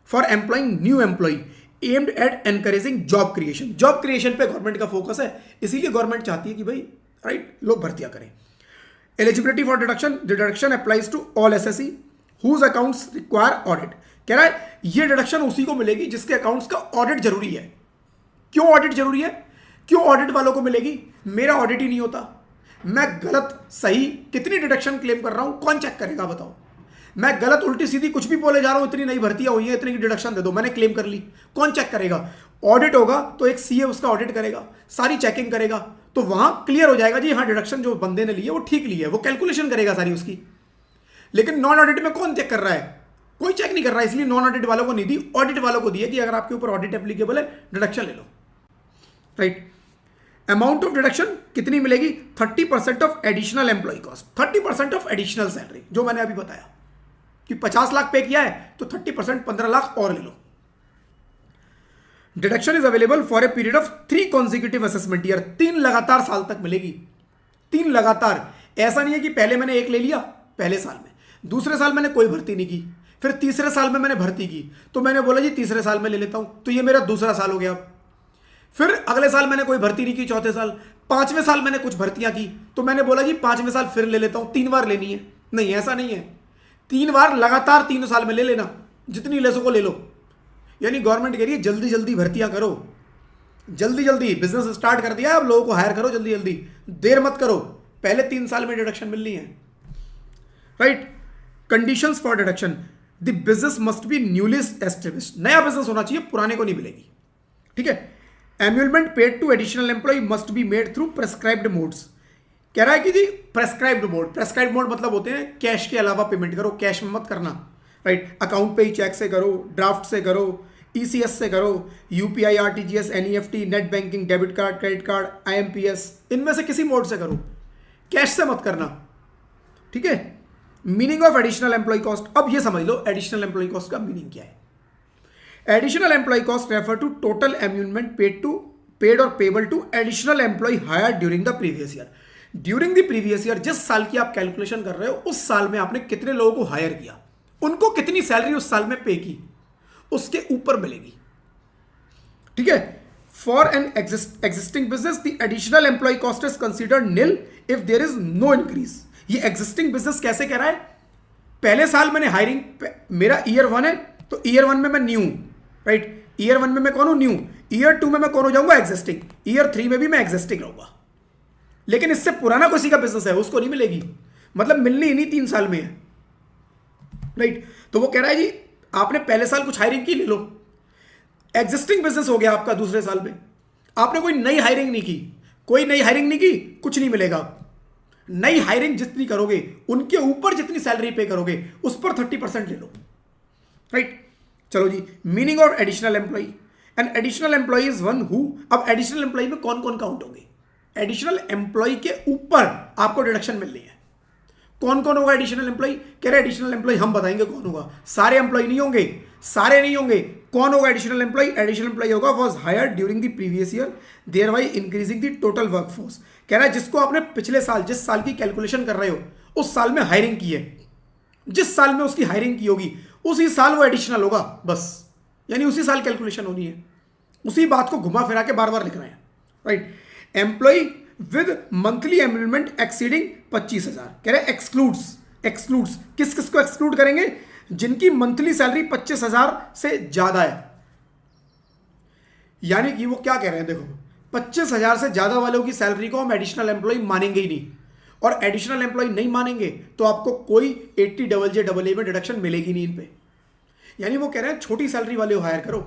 for employing new employ aimed at encouraging job creation. Job creation पे गवर्नमेंट का फोकस है, इसीलिए गवर्नमेंट चाहती है कि भाई राइट लोग भर्तियां करें। Eligibility for deduction, deduction applies to all SSC whose accounts require audit. कह रहा है ये डिडक्शन उसी को मिलेगी जिसके अकाउंट्स का ऑडिट जरूरी है। क्यों ऑडिट जरूरी है, क्यों ऑडिट वालों को मिलेगी? मेरा ऑडिट ही नहीं होता, मैं गलत सही कितनी डिडक्शन क्लेम कर रहा हूं, कौन चेक करेगा बताओ? मैं गलत उल्टी सीधी कुछ भी बोले जा रहा हूं, इतनी नई भर्तियां हुई है, इतनी की डिडक्शन दे दो, मैंने क्लेम कर ली, कौन चेक करेगा? ऑडिट होगा तो एक सीए उसका ऑडिट करेगा, सारी चेकिंग करेगा, तो वहां क्लियर हो जाएगा जी हाँ डिडक्शन जो बंदे ने ली है वो ठीक ली है, वो कैलकुलेशन करेगा सारी उसकी। लेकिन नॉन ऑडिट में कौन चेक कर रहा है? कोई चेक नहीं कर रहा है, इसलिए नॉन ऑडिट वालों को नहीं दी, ऑडिट वालों को दी है कि अगर आपके ऊपर ऑडिट एप्लीकेबल है डिडक्शन ले लो, राइट। अमाउंट ऑफ डिडक्शन कितनी मिलेगी? 30% of additional employ cost, 30% of additional salary, जो मैंने अभी बताया कि 50 लाख पे किया है तो 30% 15 लाख और ले लो। Deduction is available for a period of 3 consecutive assessment year, 3 लगातार साल तक मिलेगी, 3 लगातार। ऐसा नहीं है कि पहले मैंने एक ले लिया पहले साल में, दूसरे साल मैंने कोई भर्ती नहीं की, फिर तीसरे साल में मैंने भर्ती की तो मैंने बोला जी तीसरे साल में ले लेता हूं, तो ये मेरा दूसरा साल हो गया। फिर अगले साल मैंने कोई भर्ती नहीं की, चौथे साल, पांचवें साल मैंने कुछ भर्तियां की तो मैंने बोला जी पांचवें साल फिर ले लेता हूं, 3 बार लेनी है। नहीं, ऐसा नहीं है, 3 बार लगातार 3 साल में ले लेना, जितनी ले सको ले लो। यानी गवर्नमेंट कह रही है जल्दी जल्दी भर्तियां करो, जल्दी जल्दी बिजनेस स्टार्ट कर दिया, अब लोगों को हायर करो जल्दी जल्दी, देर मत करो, पहले 3 साल में डिडक्शन मिलनी है, right. Conditions for deduction, the business must be newly established, नया बिजनेस होना चाहिए, पुराने को नहीं मिलेगी, ठीक है। Emolument paid to additional employ must be made through prescribed modes. कह रहा है कि जी प्रेस्क्राइब्ड मोड, प्रेस्क्राइब्ड मोड मतलब होते हैं कैश के अलावा पेमेंट करो, कैश में मत करना, राइट। अकाउंट पे ही चेक से करो, ड्राफ्ट से करो, ईसीएस से करो, UPI, RTGS, NEFT, net banking, debit card, credit card, IMPS, इनमें से किसी मोड से करो, कैश से मत करना, ठीक है। Meaning of additional employ cost, अब ये समझ लो एडिशनल एम्प्लॉय कॉस्ट का मीनिंग क्या है। Additional employ cost refer to total emolument paid और payable to additional employ hire during the previous year. During the previous year, जिस साल की आप कैलकुलेशन कर रहे हो उस साल में आपने कितने लोगों को हायर किया, उनको कितनी सैलरी उस साल में पे की, उसके ऊपर मिलेगी, ठीक है। For an existing business the additional employ cost is considered nil if there is no increase. ये एग्जिस्टिंग बिजनेस कैसे कह रहा है? पहले साल मैंने हायरिंग, मेरा ईयर 1 है तो ईयर 1 में मैं न्यू, राइट। ईयर 1 में मैं कौन हूं? न्यू। ईयर 2 में मैं कौन हो जाऊंगा? एग्जिस्टिंग। ईयर 3 में भी मैं एग्जिस्टिंग रहूंगा। लेकिन इससे पुराना किसी का बिजनेस है उसको नहीं मिलेगी, मतलब मिलनी ही नहीं 3 साल में है, राइट। तो वो कह रहा है जी आपने पहले साल कुछ हायरिंग की, ले लो, एग्जिस्टिंग बिजनेस हो गया आपका दूसरे साल में, आपने कोई नई हायरिंग नहीं की, कोई नई हायरिंग नहीं की, कुछ नहीं मिलेगा। नई हायरिंग जितनी करोगे उनके ऊपर जितनी सैलरी पे करोगे उस पर 30% ले लो, राइट। चलो जी, meaning of additional employ, an additional employ is one who, अब एडिशनल एम्प्लॉय में कौन कौन काउंट होंगे? एडिशनल एम्प्लॉय के ऊपर आपको डिडक्शन मिल रही है, कौन कौन होगा एडिशनल एम्प्लॉय? कह रहे एडिशनल एम्प्लॉय हम बताएंगे कौन होगा, सारे एम्प्लॉय नहीं होंगे, सारे नहीं होंगे, कौन होगा एडिशनल एम्प्लॉय? एडिशनल एम्प्लॉय होगा was hired during the previous year there by increasing the total workforce. कह रहा है जिसको आपने पिछले साल, जिस साल की कैलकुलेशन कर रहे हो उस साल में हायरिंग की है, जिस साल में उसकी हायरिंग की होगी उसी साल वो एडिशनल होगा, बस। यानी उसी साल कैलकुलेशन होनी है, उसी बात को घुमा फिरा के बार बार लिख रहे हैं, right. Employ with monthly emolument exceeding 25,000, कह रहे एक्सक्लूड्स किस किस को एक्सक्लूड करेंगे? जिनकी मंथली सैलरी 25,000 से ज्यादा है। यानी कि वो क्या कह रहे हैं, देखो 25,000 से ज्यादा वालों की सैलरी को हम एडिशनल एम्प्लॉय मानेंगे ही नहीं, और एडिशनल एम्प्लॉय नहीं मानेंगे तो आपको कोई 80JJAA में डिडक्शन मिलेगी नहीं इन पे। यानी वो कह रहे हैं छोटी सैलरी वाले को हायर करो,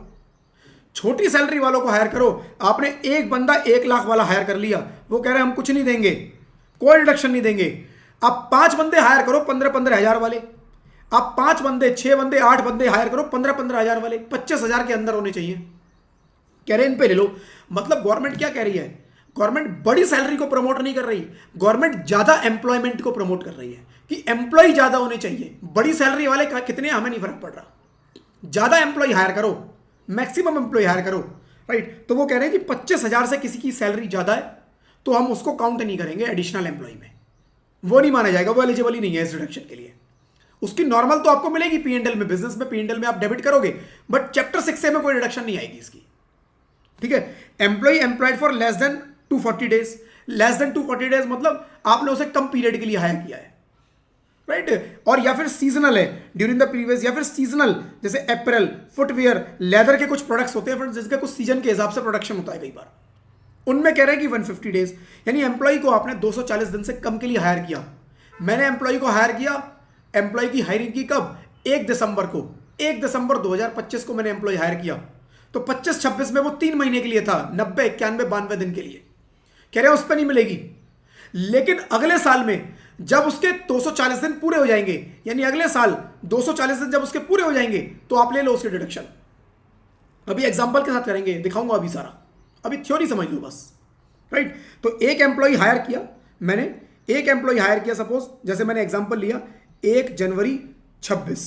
छोटी सैलरी वालों को हायर करो। आपने एक बंदा 1 लाख वाला हायर कर लिया, वो कह रहे हैं हम कुछ नहीं देंगे, कोई डिडक्शन नहीं देंगे। आप 5 बंदे हायर करो 15-15 हजार वाले, आप 5 बंदे, 6 बंदे, 8 बंदे हायर करो 15-15 हजार वाले, 25,000 के अंदर होने चाहिए। कह रहे हैं इन पे ले लो। मतलब गवर्नमेंट क्या कह रही है? गवर्नमेंट बड़ी सैलरी को प्रमोट नहीं कर रही, गवर्नमेंट ज्यादा एम्प्लॉयमेंट को प्रमोट कर रही है कि एम्प्लॉय ज्यादा होने चाहिए। बड़ी सैलरी वाले कितने हमें नहीं फर्क पड़ रहा, ज्यादा एम्प्लॉय हायर करो, मैक्सिमम एम्प्लॉय हायर करो, राइट। तो वो कह रहे हैं कि 25,000 से किसी की सैलरी ज्यादा है तो हम उसको काउंट नहीं करेंगे एडिशनल एम्प्लॉय में, वो नहीं माना जाएगा, वो एलिजिबल ही नहीं है इस डिडक्शन के लिए। उसकी नॉर्मल तो आपको मिलेगी P&L में, बिजनेस में P&L में आप डेबिट करोगे, बट चैप्टर 6A में कोई डिडक्शन नहीं आएगी इसकी, ठीक है। Employ employed for less than 240 days, less than 240 days मतलब आपने उसे कम पीरियड के लिए हायर किया है, राइट। और या फिर सीजनल है ड्यूरिंग द प्रीवियस, या फिर सीजनल जैसे अप्रैल, फुटवेयर, लेदर के कुछ प्रोडक्ट्स होते हैं फ्रेंड्स जिसके कुछ सीजन के हिसाब से प्रोडक्शन होता है कई बार, उनमें कह रहे हैं कि 150 डेज, यानी एम्प्लॉय को आपने 240 दिन से कम के लिए हायर किया। मैंने एम्प्लॉय को हायर किया, एम्प्लॉय की हायरिंग की कब, 1 दिसंबर को, 1 दिसंबर 2025 को मैंने एम्प्लॉय हायर किया, तो 25-26 में वो 3 महीने के लिए था, 90, 91, 92 दिन के लिए, कह रहे हैं उस पर नहीं मिलेगी। लेकिन अगले साल में जब उसके 240 दिन पूरे हो जाएंगे, यानी अगले साल 240 दिन जब उसके पूरे हो जाएंगे तो आप ले लो उसके डिडक्शन। अभी एग्जांपल के साथ करेंगे, दिखाऊंगा अभी सारा, अभी थ्योरी समझ लो बस, राइट। तो एक एम्प्लॉय हायर किया मैंने, एक एम्प्लॉय हायर किया, सपोज जैसे मैंने एग्जांपल लिया 1 जनवरी 26,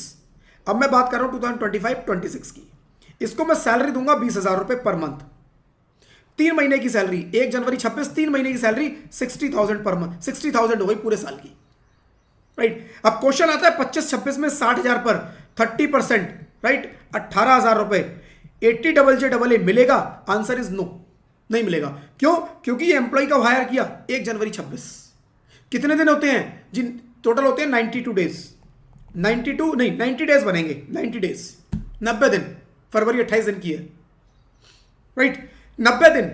अब मैं बात कर रहा हूं 2025-26 की, इसको मैं सैलरी दूंगा 20,000 रुपए पर मंथ, 3 महीने की सैलरी, 1 जनवरी 26, 3 महीने की सैलरी 60,000 पर मंथ, 60,000 हो गई पूरे साल की, राइट। अब क्वेश्चन आता है 25-26 में 60,000 पर 30%, राइट, 18,000 रुपए, 80JJAA मिलेगा? आंसर इज नो, नहीं मिलेगा। क्यों? क्योंकि ये एम्प्लॉय का हायर किया 1 जनवरी 26, कितने दिन होते हैं जिन, टोटल होते हैं 92 डेज, 92 नहीं 90 डेज बनेंगे, 90 डेज 90 दिन, फरवरी 28 दिन की है, राइट, 90 दिन।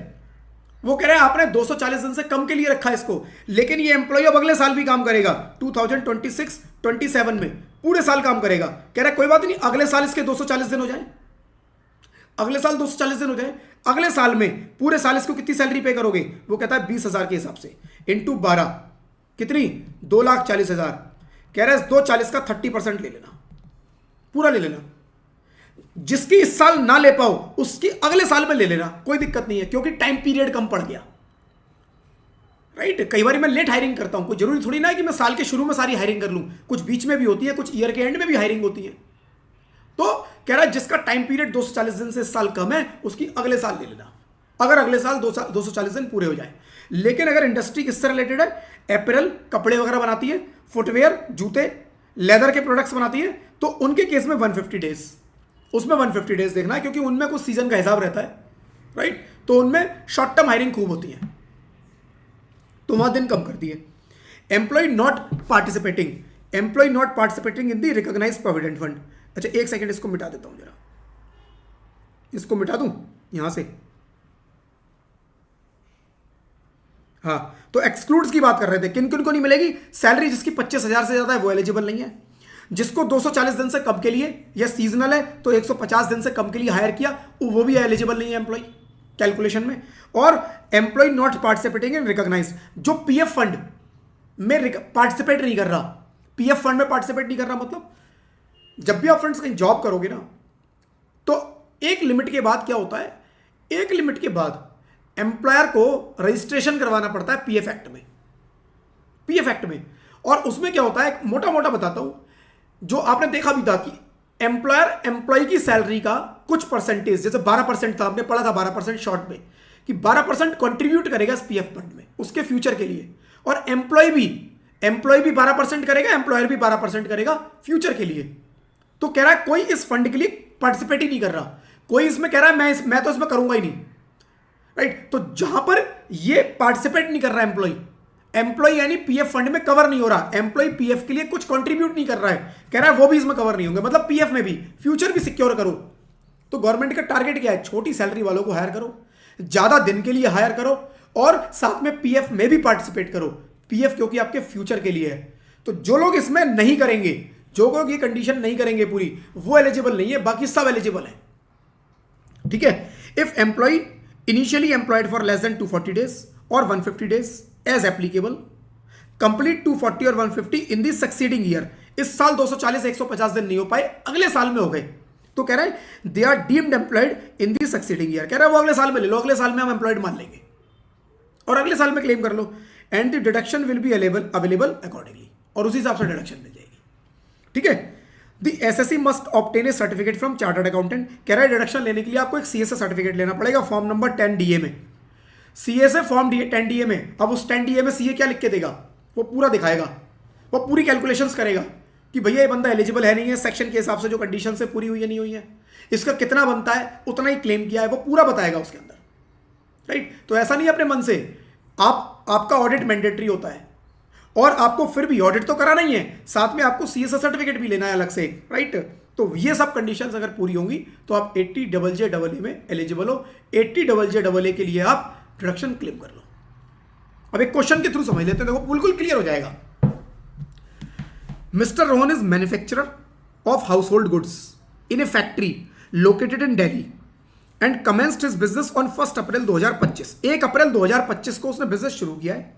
वो कह रहे हैं आपने 240 दिन से कम के लिए रखा है इसको, लेकिन ये एम्प्लॉय अब अगले साल भी काम करेगा 2026-27 में, पूरे साल काम करेगा। कह रहा है कोई बात नहीं, अगले साल इसके 240 दिन हो जाए, अगले साल 240 दिन हो जाए, अगले साल में पूरे साल इसको कितनी सैलरी पे करोगे? वो कहता है 20,000 के हिसाब से इंटू 12, कितनी? 2,40,000। कह रहा है 240 का 30% ले लेना, पूरा ले लेना, जिसकी इस साल ना ले पाओ उसकी अगले साल में ले लेना, कोई दिक्कत नहीं है, क्योंकि टाइम पीरियड कम पड़ गया, राइट। कई बार मैं लेट हायरिंग करता हूं, कोई जरूरी थोड़ी ना है कि मैं साल के शुरू में सारी हायरिंग कर लूं, कुछ बीच में भी होती है, कुछ ईयर के एंड में भी हायरिंग होती है। तो कह रहा है जिसका टाइम पीरियड 240 दिन से इस साल कम है उसकी अगले साल ले लेना, अगर अगले साल 240 दिन पूरे हो जाए। लेकिन अगर इंडस्ट्री किससे रिलेटेड है, अप्रैल कपड़े वगैरह बनाती है, फुटवेयर जूते लेदर के प्रोडक्ट्स बनाती है, तो उनके केस में 150 डेज, उसमें 150 डेज देखना है, क्योंकि उनमें कुछ सीजन का हिसाब रहता है, राइट। तो उनमें शॉर्ट टर्म हायरिंग खूब होती है, तो वहां दिन कम करती है। Employ not participating, employ not participating in the recognised provident fund. अच्छा एक सेकंड, इसको मिटा देता हूं जरा, इसको मिटा दूं यहां से, हाँ। तो एक्सक्लूड्स की बात कर रहे थे, किन किन को नहीं मिलेगी सैलरी? जिसकी 25,000 से ज्यादा है वो एलिजिबल नहीं है, जिसको 240 दिन से कम के लिए, या सीजनल है तो 150 दिन से कम के लिए हायर किया, वो भी एलिजिबल नहीं है एम्प्लॉय कैलकुलेशन में। और employ not participating in recognise, जो पीएफ फंड में पार्टिसिपेट नहीं कर रहा, पीएफ फंड में पार्टिसिपेट नहीं कर रहा, मतलब जब भी आप फ्रेंड्स कहीं जॉब करोगे ना, तो एक लिमिट के बाद क्या होता है, एक लिमिट के बाद एम्प्लॉयर को रजिस्ट्रेशन करवाना पड़ता है पीएफ एक्ट में, पीएफ एक्ट में। और उसमें क्या होता है, मोटा मोटा बताता हूं, जो आपने देखा भी था कि एम्प्लॉयर एम्प्लॉय की सैलरी का कुछ परसेंटेज, जैसे 12% था, आपने पढ़ा था 12% शॉर्ट में, कि 12% कंट्रीब्यूट करेगा इस पीएफ फंड में उसके फ्यूचर के लिए, और एम्प्लॉय भी 12% करेगा, एम्प्लॉयर भी 12% करेगा फ्यूचर के लिए। तो कह रहा है कोई इस फंड के लिए पार्टिसिपेट ही नहीं कर रहा, कोई इसमें कह रहा है मैं तो इसमें करूंगा ही नहीं, राइट। तो जहां पर ये पार्टिसिपेट नहीं कर रहा एम्प्लॉय यानी पीएफ फंड में कवर नहीं हो रहा, एम्प्लॉय पीएफ के लिए कुछ कंट्रीब्यूट नहीं कर रहा है, कह रहा है वो भी इसमें कवर नहीं होंगे, मतलब पीएफ में भी फ्यूचर भी सिक्योर करो। तो गवर्नमेंट का टारगेट क्या है, छोटी सैलरी वालों को हायर करो, ज्यादा दिन के लिए हायर करो, और साथ में पीएफ में भी पार्टिसिपेट करो, पीएफ क्योंकि आपके फ्यूचर के लिए है। तो जो लोग इसमें नहीं करेंगे, जो लोग ये कंडीशन नहीं करेंगे पूरी, वो एलिजिबल नहीं है, बाकी सब एलिजिबल है, ठीक है। If employ initially employed for less than 240 days और 150 डेज एज एप्लीकेबल, कंप्लीट 240 और 150 इन दी सक्सीडिंग ईयर, इस साल 240 150 दिन नहीं हो पाए, अगले साल में हो गए, तो कह रहे हैं they are deemed employed in the succeeding year, कह रहा है वो अगले साल में ले लो, अगले साल में हम एम्प्लॉयड मान लेंगे और अगले साल में क्लेम कर लो, and the deduction will be available accordingly, और उसी हिसाब से डिडक्शन मिल जाएगी, ठीक है। The SSC must obtain a certificate from chartered accountant. कह रहा है डिडक्शन लेने के लिए आपको एक सीएसए सर्टिफिकेट लेना पड़ेगा फॉर्म नंबर 10 डीए में। सीएसए फॉर्म 10 डीए में, अब उस 10 डीए में सीए क्या लिख के देगा, वो पूरा दिखाएगा, वो पूरी कैलकुलेशंस करेगा कि भैया ये बंदा एलिजिबल है नहीं है, सेक्शन के हिसाब से जो कंडीशन से पूरी हुई है नहीं हुई है, इसका कितना बनता है, उतना ही क्लेम किया है, वो पूरा बताएगा उसके अंदर, राइट। तो ऐसा नहीं अपने मन से, आपका ऑडिट मैंडेटरी होता है और आपको फिर भी ऑडिट तो कराना ही है, साथ में आपको सीएसए सर्टिफिकेट भी लेना है अलग से, राइट। तो ये सब कंडीशंस अगर पूरी होंगी तो आप 80JJAA में एलिजिबल हो। 80JJAA के लिए आप डिडक्शन क्लेम कर लो। अब एक क्वेश्चन के थ्रू समझ लेते हैं, देखो बिल्कुल क्लियर हो जाएगा। Mister Rohan is manufacturer of house hold goods in A factory located in Delhi and commenced his business on 1 अप्रैल 2025। 1 अप्रैल 2025 को उसने बिजनेस शुरू किया है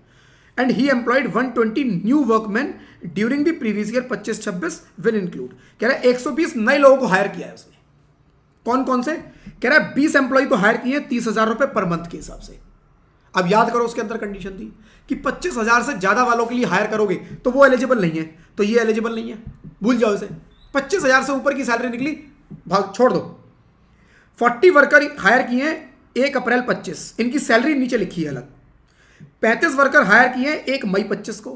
and he employed 120 new workman during the previous year 25-26 will include. कह रहा है 120 नए लोगों को हायर किया है उसने। कौन कौन से, कह रहा है 20 एम्प्लॉय को हायर किए 30,000 रुपए पर मंथ के हिसाब से। अब याद करो उसके अंदर कंडीशन थी कि 25,000 से ज्यादा वालों के लिए हायर करोगे तो वो एलिजिबल नहीं है, तो ये एलिजिबल नहीं है, भूल जाओ इसे। 25,000 से ऊपर की सैलरी निकली, भाग छोड़ दो। 40 वर्कर हायर किए हैं 1 अप्रैल 25, इनकी सैलरी नीचे लिखी है अलग। 35 वर्कर हायर किए हैं 1 मई 25 को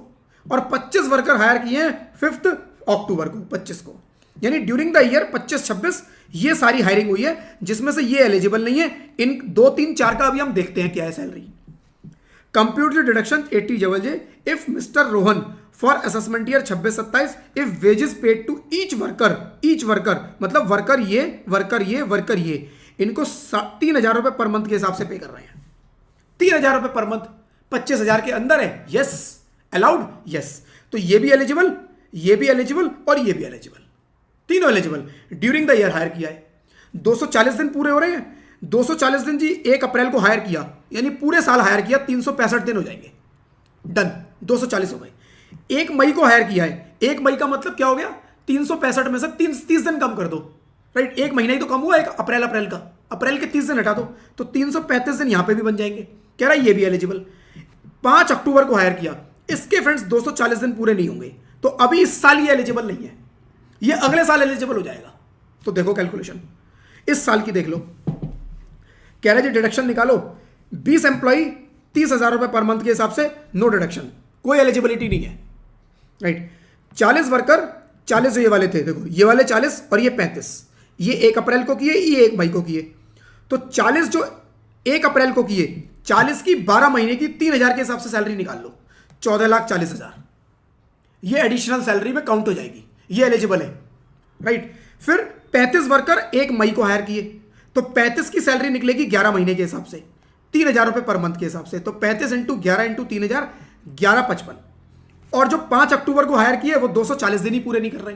और 25 वर्कर हायर किए हैं 5 अक्टूबर को 25 को, यानी ड्यूरिंग द ईयर 25-26 ये सारी हायरिंग हुई है, जिसमें से ये एलिजिबल नहीं है। इन 2, 3, 4 का अभी हम देखते हैं क्या है salary. Computer deduction 80JJ if mister Rohan for assessment year 26-27 if wages paid to each worker मतलब वर्कर ये इनको 3,000 रुपए पर मंथ के हिसाब से पे कर रहे हैं। 3,000 रुपए पर मंथ 25,000 के अंदर है, यस अलाउड, यस। तो ये भी एलिजिबल और ये भी एलिजिबल, तीनों eligible. During the year hire किया है, 240 दिन पूरे हो रहे हैं। 240 दिन जी 1 अप्रैल को हायर किया, यानी पूरे साल हायर किया, 365 दिन हो जाएंगे, डन, 240 हो गए। 1 मई को हायर किया है, 1 मई का मतलब क्या हो गया, 365 में से 30 दिन कम कर दो, राइट। 1 महीना ही तो कम हुआ, 1 अप्रैल का, अप्रैल के 30 दिन हटा दो तो 335 दिन यहां पे भी बन जाएंगे। कह रहा है ये भी एलिजिबल। 5 अक्टूबर को हायर किया, इसके फ्रेंड्स 240 दिन पूरे नहीं होंगे, तो अभी इस साल ये एलिजिबल नहीं है, ये अगले साल एलिजिबल हो जाएगा। तो देखो कैलकुलेशन इस साल की देख लो। कह रहे जी डिडक्शन निकालो, 20 एम्प्लॉई 30,000 रुपए पर मंथ के हिसाब से, नो डिडक्शन, कोई एलिजिबिलिटी नहीं है, राइट। 40 वर्कर, 40 जो ये वाले थे, देखो ये वाले 40 और ये 35, ये 1 अप्रैल को किए, ये 1 मई को किए, तो 40 जो 1 अप्रैल को किए, 40 की 12 महीने की 3,000 के हिसाब से सैलरी निकाल लो, 14,40,000, ये एडिशनल सैलरी में काउंट हो जाएगी, ये एलिजिबल है, राइट। फिर 35 वर्कर 1 मई को हायर किए, तो 35 की सैलरी निकलेगी 11 महीने के हिसाब से, 3,000 रुपए पर मंथ के हिसाब से, तो 35 × 11 × 3,000 1155। और जो 5 अक्टूबर को हायर किए वो 240 दिन ही पूरे नहीं कर रहे,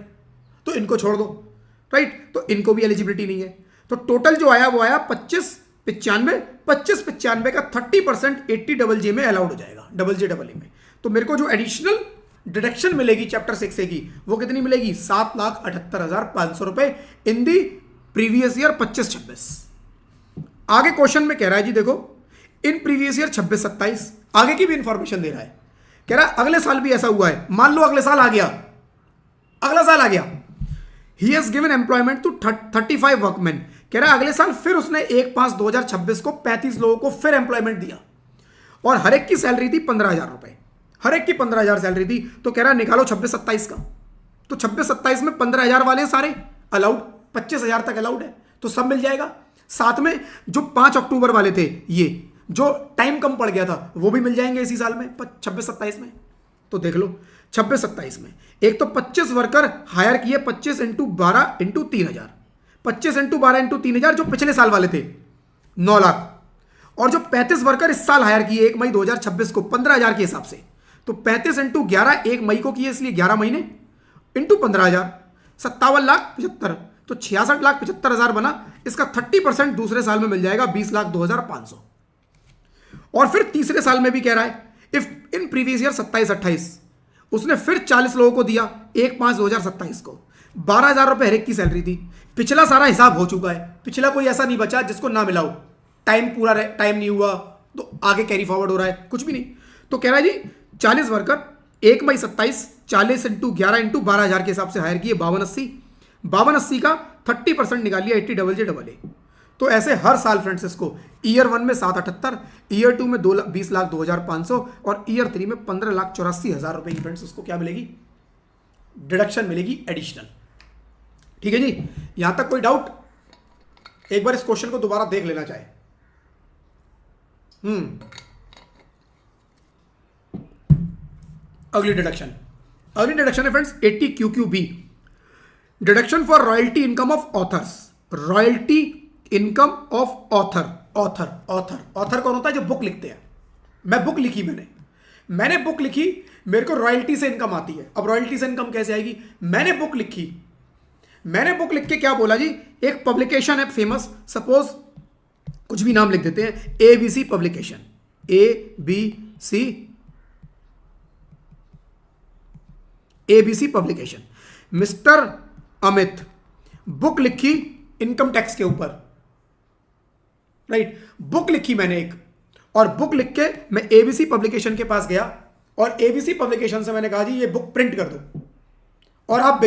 तो इनको छोड़ दो, राइट। तो इनको भी एलिजिबिलिटी नहीं है। तो टोटल जो आया वो आया 25-95 का 30% 80JJ में अलाउड हो जाएगा, JJAA में। तो मेरे को जो एडिशनल डिडक्शन मिलेगी चैप्टर 6A की, वो कितनी मिलेगी, 7,78,500 रुपए इन दी प्रीवियस ईयर 25-26। आगे क्वेश्चन में कह रहा है जी देखो, इन प्रीवियस ईयर 26-27 आगे की भी इंफॉर्मेशन दे रहा है। कह रहा है अगले साल भी ऐसा हुआ है, मान लो अगले साल आ गया, he has given employment to 35 workman. कह रहा है अगले साल फिर उसने 1/5/2026 को 35 लोगों को फिर एम्प्लॉयमेंट दिया और हर एक की सैलरी थी 15,000 रुपए, हर एक की 15,000 सैलरी थी। तो कह रहा है निकालो 26-27 का, तो 26-27 में 15,000 वाले सारे अलाउड, 25,000 तक अलाउड है, तो सब मिल जाएगा। साथ में जो 5 अक्टूबर वाले थे, ये जो टाइम कम पड़ गया था, वो भी मिल जाएंगे इसी साल में 26-27 में। तो देख लो 26-27 में एक तो 25 वर्कर हायर किए, 25 × 12 × 3,000, 25 × 12 × 3,000 जो पिछले साल वाले थे 9 लाख, और जो 35 वर्कर इस साल हायर किए 1 मई 2026 को 15,000 के हिसाब से, तो 35 × 11 1 मई को किए, इसलिए 11 महीने इंटू 15,000 57,75,000, तो 66,75,000 बना। इसका 30% दूसरे साल में मिल जाएगा 20,02,500। और फिर तीसरे साल में भी कह रहा है इफ इन प्रीवियस ईयर 27-28 उसने फिर 40 लोगों को दिया 1/5/2027 को, 12,000 रुपए हर एक की सैलरी थी। पिछला सारा हिसाब हो चुका है, पिछला कोई ऐसा नहीं बचा जिसको ना मिला हो, टाइम पूरा टाइम नहीं हुआ तो आगे कैरी फॉरवर्ड हो रहा है, कुछ भी नहीं। तो कह रहा है जी 40 वर्कर 1 मई 27 40 × 11 × 12,000 के हिसाब से हायर किए 5280, 5280 का 30% निकालिए 80 डबल जे डबल ए। तो ऐसे हर साल फ्रेंड्स इसको ईयर 1 में 778, ईयर 2 में 20,02,500 और ईयर 3 में 15,84,000 रुपए की फ्रेंड्स उसको क्या मिलेगी, डिडक्शन मिलेगी एडिशनल। ठीक है जी, यहां तक कोई डाउट? एक बार इस क्वेश्चन को दोबारा देख लेना चाहे। अगली डिडक्शन है friends 80 QQB, deduction for royalty income of authors. Royalty income of author कौन होता है? जो बुक लिखते हैं। मैं बुक लिखी, मैंने बुक लिखी, मेरे को रॉयल्टी से इनकम आती है। अब रॉयल्टी से इनकम कैसे आएगी? मैंने बुक लिख के क्या बोला जी, एक पब्लिकेशन है फेमस, सपोज कुछ भी नाम लिख देते हैं, ABC publication, ABC publication. Mister Amit book लिखी इनकम टैक्स के ऊपर, राइट। बुक लिखी मैंने एक, और बुक लिख के मैं ABC पब्लिकेशन के पास गया और ABC पब्लिकेशन से मैंने कहा जी ये बुक प्रिंट कर दो और आप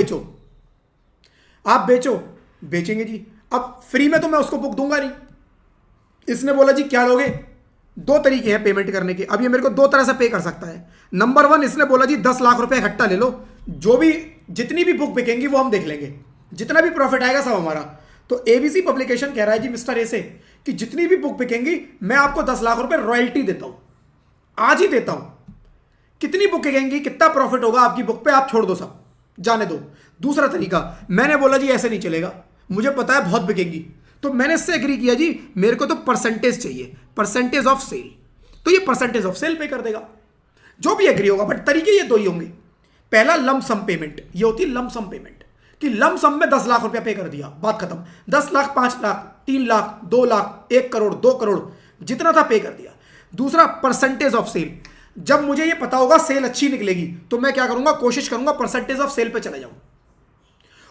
बेचेंगे जी। अब फ्री में तो मैं उसको बुक दूंगा नहीं। इसने बोला जी क्या लोगे? 2 तरीके हैं पेमेंट करने के। अब ये मेरे को 2 तरह से पे कर सकता है। नंबर 1, इसने बोला जी 10 लाख रुपए इकट्ठा ले लो, जितनी भी बुक बिकेंगी वो हम देख लेंगे, जितना भी प्रॉफिट आएगा सब हमारा। तो ABC पब्लिकेशन कह रहा है जी मिस्टर ए से कि जितनी भी बुक बिकेंगी मैं आपको 10 लाख रुपए रॉयल्टी देता हूं, आज ही देता हूं। कितनी बुक बिकेंगी, कितना प्रॉफिट होगा आपकी बुक पे, आप छोड़ दो, सब जाने दो। दूसरा तरीका, मैंने बोला जी ऐसे नहीं चलेगा, मुझे पता है बहुत बिकेंगी, तो मैंने इससे एग्री किया जी मेरे को तो परसेंटेज चाहिए, परसेंटेज ऑफ सेल। तो ये परसेंटेज ऑफ सेल पे कर देगा, जो भी एग्री होगा। बट तरीके ये 2 ही होंगे। पहला लम सम पेमेंट, ये होती है लम सम पेमेंट कि लम सम में 10 लाख रुपया पे कर दिया, बात खत्म। 10 लाख, 5 लाख, 3 लाख, 2 लाख, 1 करोड़, 2 करोड़, जितना था पे कर दिया। दूसरा परसेंटेज ऑफ सेल, जब मुझे ये पता होगा सेल अच्छी निकलेगी तो मैं क्या करूंगा, कोशिश करूंगा परसेंटेज ऑफ सेल पे चले जाऊं।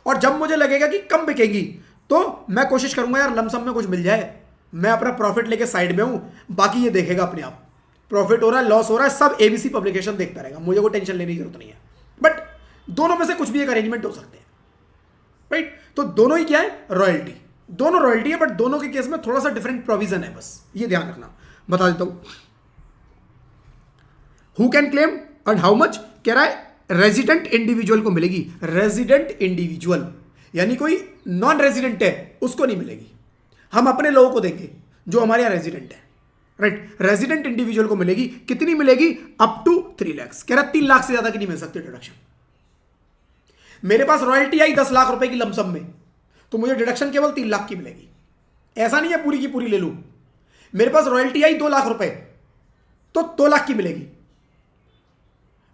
और जब मुझे लगेगा कि कम बिकेगी तो मैं कोशिश करूंगा यार लमसम में कुछ मिल जाए, मैं अपना प्रॉफिट लेके साइड में हूं, बाकी ये देखेगा अपने आप, प्रॉफिट हो रहा है लॉस हो रहा है सब ABC पब्लिकेशन देखता रहेगा, मुझे कोई टेंशन लेने की जरूरत नहीं है। बट दोनों में से कुछ भी एक अरेंजमेंट हो सकते हैं, राइट। तो दोनों ही क्या है, रॉयल्टी, दोनों रॉयल्टी है, बट दोनों के केस में थोड़ा सा डिफरेंट प्रोविजन है, बस ये ध्यान रखना। बता देता हूं, who can claim and how much, कह रहा है रेजिडेंट इंडिविजुअल को मिलेगी। रेजिडेंट इंडिविजुअल यानी कोई नॉन रेजिडेंट है उसको नहीं मिलेगी, हम अपने लोगों को देंगे जो हमारे यहां रेजिडेंट है, राइट। रेजिडेंट इंडिविजुअल को मिलेगी, कितनी मिलेगी, अप टू 3 लाख। कह रहा 3 लाख से ज्यादा की नहीं मिल सकती डिडक्शन। मेरे पास रॉयल्टी आई 10 लाख रुपए की लमसम में, तो मुझे डिडक्शन केवल 3 लाख की मिलेगी। ऐसा नहीं है पूरी की पूरी ले लूं, मेरे पास रॉयल्टी आई 2 लाख रुपए तो 2 लाख की मिलेगी,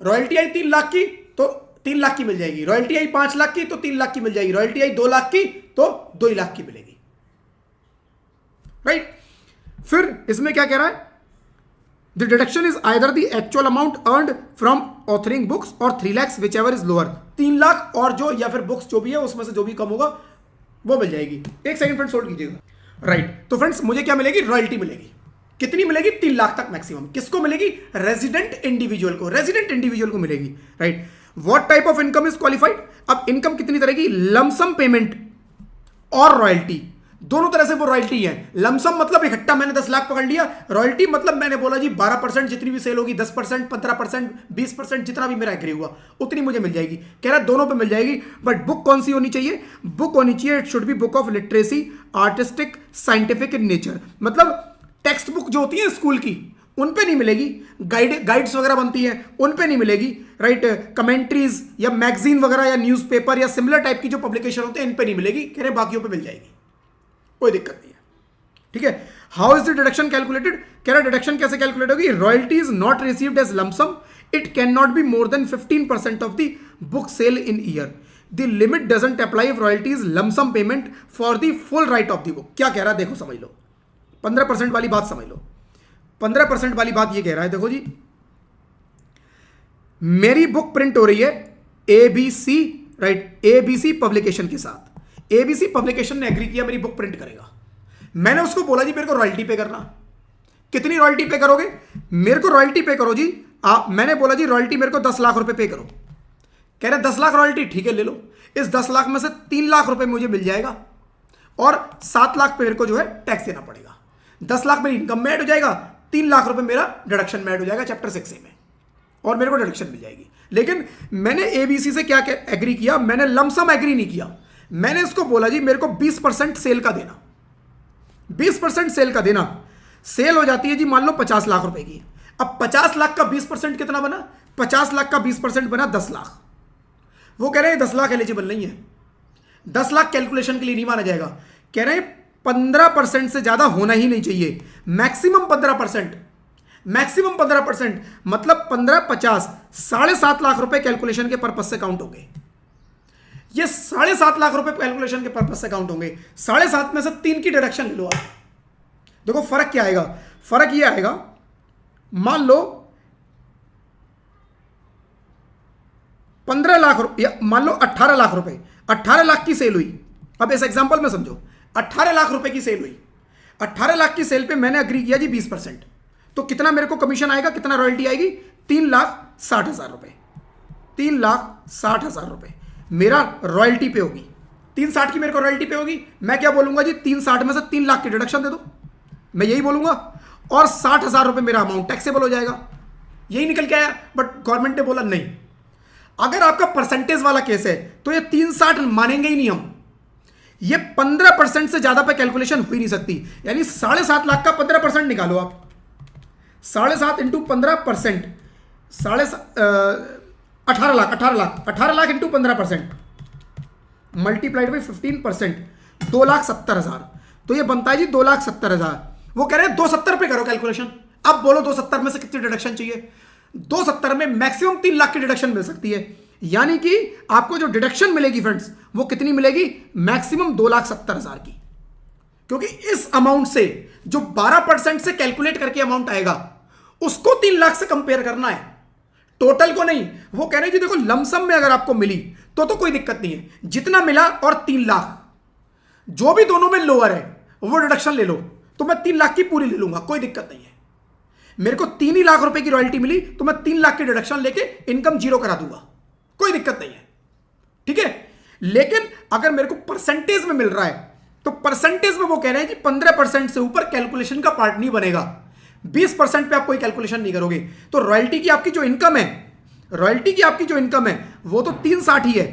रॉयल्टी आई 3 लाख की तो 3 लाख की मिल जाएगी, रॉयल्टी आई 5 लाख की तो 3 लाख की मिल जाएगी, रॉयल्टी आई 2 लाख की तो 2 लाख की मिलेगी, राइट। फिर इसमें क्या कह रहा है, the deduction is either the actual amount earned from authoring books और 3 lakh which ever is lower. 3 lakh और जो या फिर बुक्स जो भी है उसमें से जो भी कम होगा वो मिल जाएगी। एक सेकंड फ्रेंड्स होल्ड कीजिएगा, राइट। तो फ्रेंड्स मुझे क्या मिलेगी, रॉयल्टी मिलेगी, कितनी मिलेगी, 3 लाख तक मैक्सिमम। किसको मिलेगी, रेजिडेंट इंडिविजुअल को, रेजिडेंट इंडिविजुअल को मिलेगी, right. What type of income is qualified, अब इनकम कितनी तरह की, लमसम पेमेंट और रॉयल्टी, दोनों तरह से वो रॉयल्टी है। लमसम मतलब इकट्ठा मैंने 10 लाख पकड़ लिया, रॉयल्टी मतलब मैंने बोला जी 12% जितनी भी सेल होगी, 10%, 15%, 20%, जितना भी मेरा एग्री हुआ उतनी मुझे मिल जाएगी। कह रहा है दोनों पे मिल जाएगी, बट बुक कौन सी होनी चाहिए, बुक होनी चाहिए it should be book of literacy, artistic, scientific in nature. मतलब टेक्स्ट बुक जो होती है स्कूल की उन पे नहीं मिलेगी, गाइड्स वगैरह बनती हैं उन पे नहीं मिलेगी, राइट। कमेंट्रीज या मैगजीन वगैरह या न्यूज़पेपर या सिमिलर टाइप की जो पब्लिकेशन होते हैं इन पे नहीं मिलेगी, कह रहे बाकियों पे मिल जाएगी, कोई दिक्कत नहीं है, ठीक है। How is the deduction calculated, कह रहा डिडक्शन कैसे कैलकुलेट होगी, royalty is not received as lump sum, it can not be more than 15% of the book sale in year, the limit doesn't apply if royalty is lump sum payment for the full right of the book. क्या कह रहा है देखो समझ लो, 15% वाली बात समझ लो। 15% वाली बात ये कह रहा है, देखो जी मेरी बुक प्रिंट हो रही है ABC, राइट, ABC पब्लिकेशन के साथ। ABC पब्लिकेशन ने एग्री किया मेरी बुक प्रिंट करेगा, मैंने उसको बोला जी मेरे को रॉयल्टी पे करना। कितनी रॉयल्टी पे करोगे, मेरे को रॉयल्टी पे करो जी, मैंने बोला जी रॉयल्टी मेरे को 10 लाख रुपए पे करो। कह रहे 10 लाख रॉयल्टी, ठीक है ले लो। इस 10 लाख में से 3 लाख रुपए मुझे मिल जाएगा और 7 लाख पे मेरे को जो है टैक्स देना पड़ेगा। 10 लाख मेरी इनकम में ऐड हो जाएगा, 3 लाख रुपए मेरा डिडक्शन में ऐड हो जाएगा चैप्टर 6A में, और मेरे को डिडक्शन मिल जाएगी। लेकिन मैंने एबीसी से क्या एग्री किया, मैंने लमसम एग्री नहीं किया। मैंने इसको बोला जी मेरे को 20% सेल का देना, 20% सेल का देना। सेल हो जाती है जी मान लो 50 लाख रुपए की। अब 50 लाख का 20% कितना बना? 50 लाख का 20% बना 10 लाख। वो कह रहे हैं 10 लाख एलिजिबल नहीं है, 10 लाख कैलकुलेशन के लिए नहीं माना जाएगा। कह रहे हैं 15% से ज्यादा होना ही नहीं चाहिए, मैक्सिमम 15%, मैक्सिमम 15%, मतलब 15, 50, 7.5 लाख रुपए कैलकुलेशन के पर्पज से काउंट होंगे। ये 7.5 लाख रुपए कैलकुलेशन के पर्पज से काउंट होंगे। 7.5 में से 3 की डिडक्शन ले लो आप। देखो फर्क क्या आएगा, फर्क ये आएगा, मान लो 15 लाख रुपए या मान लो 18 लाख रुपए, 18 लाख की सेल हुई। अब इस एग्जांपल में समझो, 18 लाख रुपए की सेल हुई, 18 लाख की सेल पे मैंने अग्री किया जी 20%, तो कितना मेरे को कमीशन आएगा, कितना रॉयल्टी आएगी? 3,60,000 रुपए, 3,60,000 रुपए मेरा रॉयल्टी पे होगी। 3,60 की मेरे को रॉयल्टी पे होगी। मैं क्या बोलूंगा जी, 3,60 में से 3 लाख की डिडक्शन दे दो, मैं यही बोलूंगा, और 60,000 रुपए मेरा अमाउंट टैक्सेबल हो जाएगा। यही निकल के आया, बट गवर्नमेंट ने बोला नहीं। अगर आपका परसेंटेज वाला केस है तो ये 3,60 मानेंगे ही नहीं हम, ये 15% से ज्यादा पे कैलकुलेशन हो ही नहीं सकती। यानी 7.5 लाख का 15% निकालो आप, 7.5 into 15%, 18 lakh into 15% multiplied by 15%, 2,70,000। तो ये बनता है जी 2,70,000। वो कह रहे हैं 270 पे करो कैलकुलेशन। अब बोलो 270 में से कितनी डिडक्शन चाहिए? 270 में मैक्सिमम 3 लाख की डिडक्शन मिल सकती है। यानी कि आपको जो डिडक्शन मिलेगी फ्रेंड्स, वो कितनी मिलेगी? मैक्सिमम 2,70,000 की। क्योंकि इस अमाउंट से जो 12% से कैलकुलेट करके अमाउंट आएगा, उसको 3 लाख से कंपेयर करना है, टोटल को नहीं। वो कह रहे हैं जी देखो लमसम में अगर आपको मिली तो कोई दिक्कत नहीं है, जितना मिला और 3 लाख, जो भी दोनों में लोअर है वो डिडक्शन ले लो, तो मैं 3 लाख की पूरी ले लूंगा, कोई दिक्कत नहीं है। मेरे को 3 ही लाख रुपए की रॉयल्टी मिली तो मैं 3 लाख की डिडक्शन लेके इनकम जीरो करा दूंगा, कोई दिक्कत नहीं है, ठीक है। लेकिन अगर मेरे को परसेंटेज में मिल रहा है तो परसेंटेज में वो कह रहे हैं कि 15% से ऊपर कैलकुलेशन का पार्ट नहीं बनेगा, 20% पे आप कोई कैलकुलेशन नहीं करोगे। तो रॉयल्टी की आपकी जो इनकम है, रॉयल्टी की आपकी जो इनकम है वो तो 360 ही है।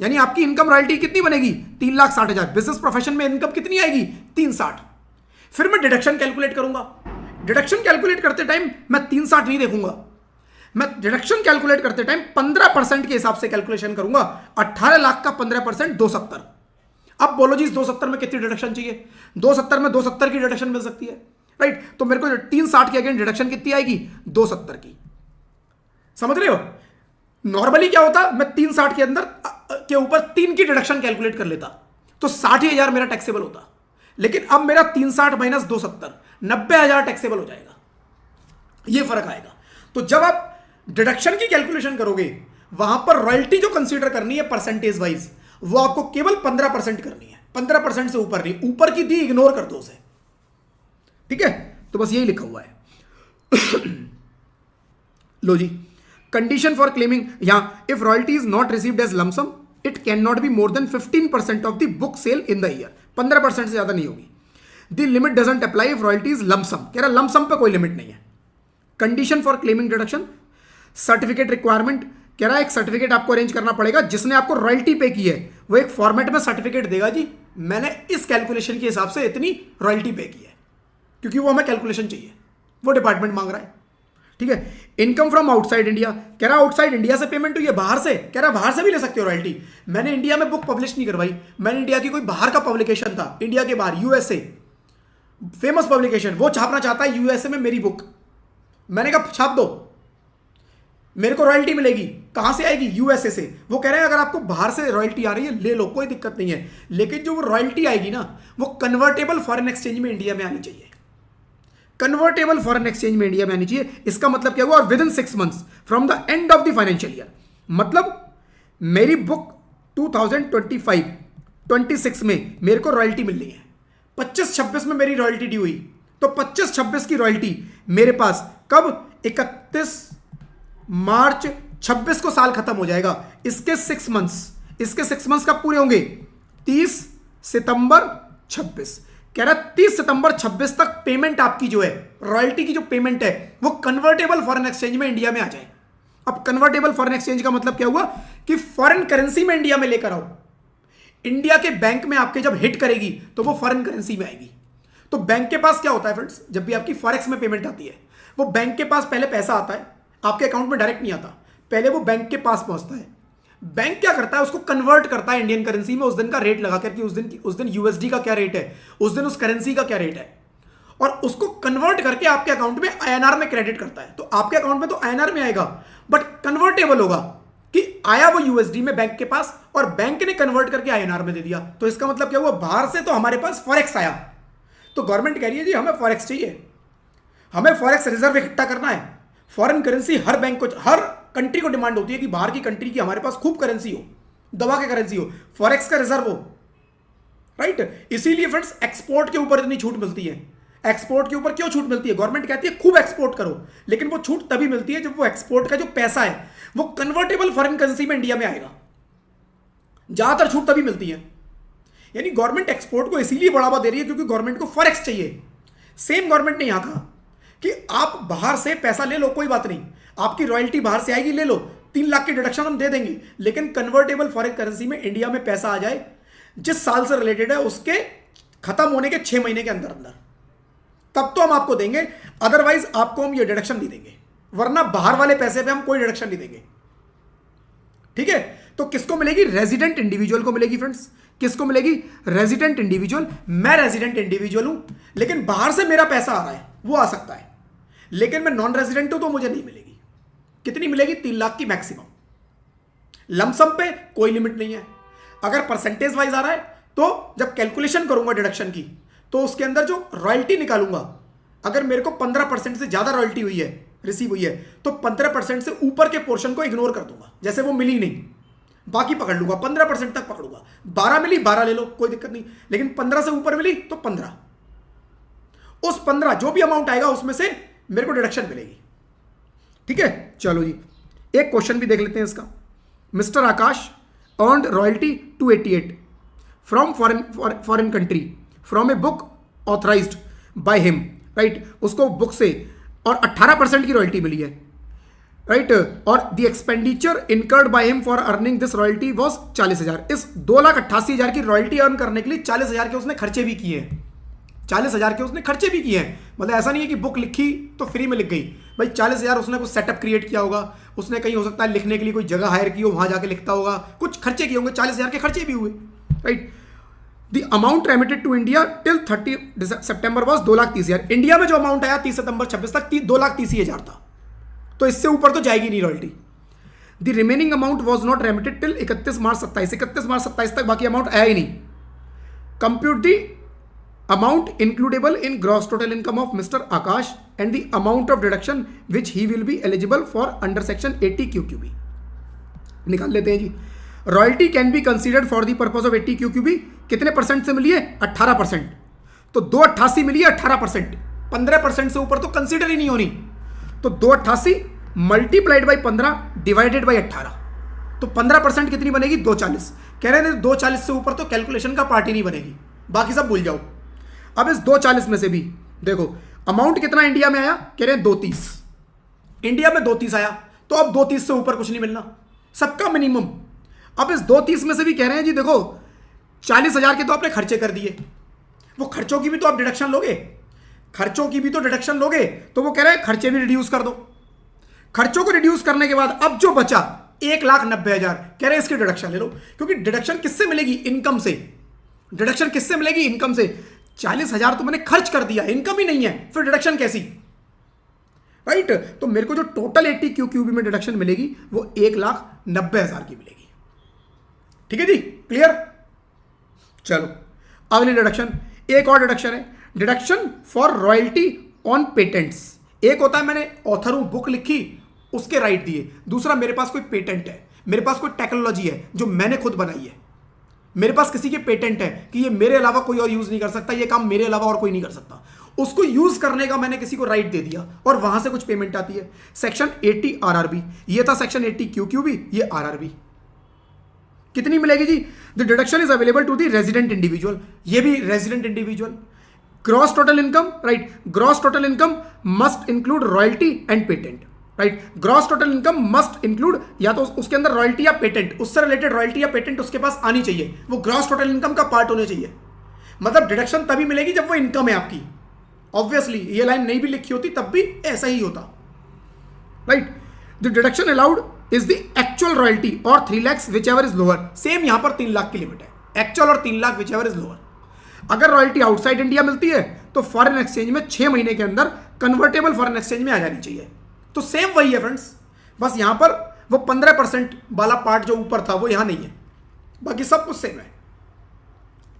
यानी आपकी इनकम रॉयल्टी कितनी बनेगी? 3,60,000। बिजनेस प्रोफेशन में इनकम कितनी आएगी? 360। फिर मैं डिडक्शन कैलकुलेट करूंगा। डिडक्शन कैलकुलेट करते टाइम मैं 360 नहीं देखूंगा, मैं डिडक्शन कैलकुलेट करते टाइम 15% के हिसाब से कैलकुलेशन करूंगा। 18 लाख का 15% 270। अब बोलो जी इस 270 में कितनी डिडक्शन चाहिए? 270 में 270 की डिडक्शन मिल सकती है, राइट। तो मेरे को 360 के अगेंस्ट डिडक्शन कितनी आएगी? 270 की। समझ रहे हो? नॉर्मली क्या होता, मैं 360 के अंदर के ऊपर 3 की डिडक्शन कैलकुलेट कर लेता तो 60,000 मेरा टैक्सेबल होता। लेकिन अब मेरा 360 माइनस 270, 90,000 टैक्सेबल हो जाएगा। ये फर्क आएगा। तो जब आप डिडक्शन की कैलकुलेशन करोगे, वहां पर रॉयल्टी जो कंसीडर करनी है परसेंटेज वाइज, वो आपको केवल 15% करनी है, 15% से ऊपर नहीं। ऊपर की दी इग्नोर कर दो उसे, ठीक है। तो बस यही लिखा हुआ है। लो जी, कंडीशन फॉर क्लेमिंग, यहां if royalty is not received as lump sum it can not be more than 15% of the book sale in the year. 15% से ज्यादा नहीं होगी। The limit doesn't apply if royalty is lump sum. कह रहा लमसम पे कोई लिमिट नहीं है। Condition for claiming deduction, certificate requirement, कह रहा है एक सर्टिफिकेट आपको अरेंज करना पड़ेगा। जिसने आपको रॉयल्टी पे की है वो एक फॉर्मेट में सर्टिफिकेट देगा, जी मैंने इस कैलकुलेशन के हिसाब से इतनी रॉयल्टी पे की है, क्योंकि वो हमें कैलकुलेशन चाहिए, वो डिपार्टमेंट मांग रहा है, ठीक है। इनकम फ्रॉम आउटसाइड इंडिया, कह रहा आउटसाइड इंडिया से पेमेंट हुई है, बाहर से, कह रहा बाहर से भी ले सकते हो रॉयल्टी। मैंने इंडिया में बुक पब्लिश नहीं करवाई, मैंने इंडिया की कोई बाहर का पब्लिकेशन था, इंडिया के बाहर यूएसए फेमस पब्लिकेशन, वो छापना चाहता है यूएसए में मेरी बुक, मैंने कहा छाप दो, मेरे को रॉयल्टी मिलेगी। कहां से आएगी? यूएसए से। वो कह रहे हैं अगर आपको बाहर से रॉयल्टी आ रही है ले लो, कोई दिक्कत नहीं है, लेकिन जो वो रॉयल्टी आएगी ना, वो कन्वर्टेबल फॉरेन एक्सचेंज में इंडिया में आनी चाहिए, कन्वर्टेबल फॉरेन एक्सचेंज में इंडिया में आनी चाहिए। इसका मतलब क्या हुआ? और with in 6 months from the end of the financial year. मतलब मेरी बुक 2025-26 में मेरे को रॉयल्टी मिल रही है, 25-26 में मेरी रॉयल्टी ड्यू हुई, तो 25-26 की रॉयल्टी मेरे पास कब? 31 मार्च 26 को साल खत्म हो जाएगा। इसके 6 मंथ्स, इसके 6 मंथ्स कब पूरे होंगे? 30 सितंबर 26। कह रहा 30 सितंबर 26 तक पेमेंट आपकी जो है, रॉयल्टी की जो पेमेंट है, वो कन्वर्टेबल फॉरेन एक्सचेंज में इंडिया में आ जाए। अब कन्वर्टेबल फॉरेन एक्सचेंज का मतलब क्या हुआ कि फॉरेन करेंसी में इंडिया में लेकर आओ। इंडिया के बैंक में आपके जब हिट करेगी तो वो फॉरेन करेंसी में आएगी। तो बैंक के पास क्या होता है फ्रेंड्स, जब भी आपकी फॉरेक्स में पेमेंट आती है, वो बैंक के पास पहले पैसा आता है, आपके अकाउंट में डायरेक्ट नहीं आता, पहले वो बैंक के पास पहुंचता है। बैंक क्या करता है, उसको कन्वर्ट करता है इंडियन करेंसी में, उस दिन का रेट लगा करके, उस दिन यूएसडी का क्या रेट है, उस दिन उस करेंसी का क्या रेट है, और उसको कन्वर्ट करके आपके अकाउंट में आईएनआर में क्रेडिट करता है। तो आपके अकाउंट में तो आईएनआर में आएगा, बट कन्वर्टेबल होगा कि आया वो यूएसडी में बैंक के पास और बैंक ने कन्वर्ट करके आईएनआर में दे दिया। तो इसका मतलब क्या हुआ, बाहर से तो हमारे पास फॉरेक्स आया, तो गवर्नमेंट कह रही है जी हमें फॉरेक्स चाहिए, हमें फॉरेक्स रिजर्व इकट्ठा करना है। फॉरेन करेंसी हर बैंक को, हर कंट्री को डिमांड होती है कि बाहर की कंट्री की हमारे पास खूब करेंसी हो, दवा के करेंसी हो, फॉरेक्स का रिजर्व हो, राइट। इसीलिए फ्रेंड्स एक्सपोर्ट के ऊपर इतनी छूट मिलती है। एक्सपोर्ट के ऊपर क्यों छूट मिलती है? गवर्नमेंट कहती है खूब एक्सपोर्ट करो, लेकिन वो छूट तभी मिलती है जब वो एक्सपोर्ट का जो पैसा है वो कन्वर्टेबल फॉरेन करेंसी में इंडिया में आएगा। ज्यादातर छूट तभी मिलती है। यानी गवर्नमेंट एक्सपोर्ट को इसीलिए बढ़ावा दे रही है क्योंकि गवर्नमेंट को फॉरेक्स चाहिए। सेम गवर्नमेंट ने यहां कहा कि आप बाहर से पैसा ले लो, कोई बात नहीं, आपकी रॉयल्टी बाहर से आएगी, ले लो, 3 लाख की डिडक्शन हम दे देंगे, लेकिन कन्वर्टेबल फॉरेन करेंसी में इंडिया में पैसा आ जाए जिस साल से रिलेटेड है उसके खत्म होने के 6 महीने के अंदर अंदर, तब तो हम आपको देंगे, अदरवाइज आपको हम ये डिडक्शन नहीं देंगे, वरना बाहर वाले पैसे पे हम कोई डिडक्शन नहीं देंगे। ठीक है, तो किसको मिलेगी? रेजिडेंट इंडिविजुअल को मिलेगी फ्रेंड्स। किसको मिलेगी? Resident individual. मैं रेजिडेंट इंडिविजुअल हूं, लेकिन बाहर से मेरा पैसा आ रहा है, वो आ सकता है, लेकिन मैं नॉन रेजिडेंट हूं तो मुझे नहीं मिलेगी। कितनी मिलेगी? 3 लाख की मैक्सिमम। लमसम पे कोई लिमिट नहीं है। अगर परसेंटेज वाइज आ रहा है तो जब कैलकुलेशन करूंगा डिडक्शन की, तो उसके अंदर जो रॉयल्टी निकालूंगा, अगर मेरे को 15% से ज्यादा रॉयल्टी हुई है, रिसीव हुई है, तो 15% से ऊपर के पोर्शन को इग्नोर कर दूंगा, जैसे वो मिली नहीं, बाकी पकड़ लूंगा, 15% तक पकड़ूंगा। 12 मिली 12 ले लो, कोई दिक्कत नहीं, लेकिन 15 से ऊपर मिली तो 15, उस 15 जो भी अमाउंट आएगा उसमें से मेरे को डिडक्शन मिलेगी। ठीक है, चलो जी एक क्वेश्चन भी देख लेते हैं इसका। Mister Akash earned royalty 288 from foreign country from a book authorised by him, right. उसको बुक से और 18% की रॉयल्टी मिली है, राइट। और the expenditure incurred by him for earning this royalty was 40,000। इस 2,88,000 की रॉयल्टी अर्न करने के लिए 40,000 के उसने खर्चे भी किए हैं। 40,000 के उसने खर्चे भी किए हैं। मतलब ऐसा नहीं है कि बुक लिखी तो फ्री में लिख गई भाई। 40,000 उसने कुछ सेटअप क्रिएट किया होगा, उसने कहीं हो सकता है लिखने के लिए कोई जगह हायर की हो, वहां जाके लिखता होगा, कुछ खर्चे किए होंगे, 40,000 के खर्चे भी हुए, right. The amount remitted to India till 30 September was 2,30,000। India में जो अमाउंट आया 30 सितंबर 26 तक 2,30,000 था, तो इससे ऊपर तो जाएगी नहीं royalty. The remaining amount was not remitted till 31 मार्च 27। 31 मार्च 27 तक बाकी अमाउंट आया ही नहीं। Compute the amount includable in gross total income of mister Akash and the amount of deduction which he will be eligible for under section 80 QQB। निकाल लेते हैं जी। Royalty can be considered for the purpose of 80 QQB। कितने परसेंट से मिली है? 18%। तो 288 मिली है 18%, 15% से ऊपर तो कंसीडर ही नहीं होनी। तो 288 मल्टीप्लाइड बाई 15 डिवाइडेड बाई 18, तो 15% कितनी बनेगी? 240। कह रहे हैं 240 से ऊपर तो कैलकुलेशन का पार्ट ही नहीं बनेगी, बाकी सब भूल जाओ। अब इस 240 में से भी देखो अमाउंट कितना इंडिया में आया, कह रहे हैं 230। इंडिया में 230 आया, तो अब 230 से ऊपर कुछ नहीं मिलना, सबका मिनिमम। अब इस 230 में से भी कह रहे हैं जी देखो 40,000 के तो आपने खर्चे कर दिए, वो खर्चों की भी तो आप डिडक्शन लोगे, खर्चों की भी तो डिडक्शन लोगे, तो वो कह रहे हैं खर्चे भी रिड्यूस कर दो। खर्चों को रिड्यूस करने के बाद अब जो बचा 1,90,000, कह रहे हैं इसकी डिडक्शन ले लो, क्योंकि डिडक्शन किससे मिलेगी? इनकम से। डिडक्शन किससे मिलेगी? इनकम से। 40,000 तो मैंने खर्च कर दिया, इनकम ही नहीं है, फिर डिडक्शन कैसी? राइट। तो मेरे को जो टोटल 80 QQB में डिडक्शन मिलेगी वो 1,90,000 की मिलेगी। ठीक है जी, क्लियर। चलो अगली डिडक्शन, एक और डिडक्शन है, deduction for royalty on patents. एक होता है मैंने ऑथर हूं, बुक लिखी, उसके राइट दिए। दूसरा मेरे पास कोई पेटेंट है, मेरे पास कोई टेक्नोलॉजी है जो मैंने खुद बनाई है, मेरे पास किसी के पेटेंट है कि ये मेरे अलावा कोई और यूज नहीं कर सकता, ये काम मेरे अलावा और कोई नहीं कर सकता, उसको यूज करने का मैंने किसी को राइट दे दिया और वहां से कुछ पेमेंट आती है। सेक्शन 80 RRB, ये था सेक्शन 80 QQB, ये RRB। कितनी मिलेगी जी? The deduction is available to the resident individual, ये भी resident individual. Gross total income, right, gross total income must include royalty and patent, right. Gross total income must include या तो उसके अंदर रॉयल्टी या पेटेंट, उससे रिलेटेड रॉयल्टी या पेटेंट उसके पास आनी चाहिए, वो ग्रॉस टोटल इनकम का पार्ट होने चाहिए। मतलब डिडक्शन तभी मिलेगी जब वो इनकम है आपकी। ऑब्वियसली ये लाइन नहीं भी लिखी होती तब भी ऐसा ही होता, right. The deduction allowed is the actual royalty और 3 lakh which ever is lower. Same यहां पर 3 लाख की लिमिट है, एक्चुअल और 3 lakh which ever is lower. अगर रॉयल्टी आउटसाइड इंडिया मिलती है तो फॉरेन एक्सचेंज में 6 महीने के अंदर कन्वर्टेबल फॉरेन एक्सचेंज में आ जानी चाहिए। तो सेम वही है फ्रेंड्स, बस यहां पर वो 15% वाला पार्ट जो ऊपर था वो यहां नहीं है, बाकी सब कुछ सेम है,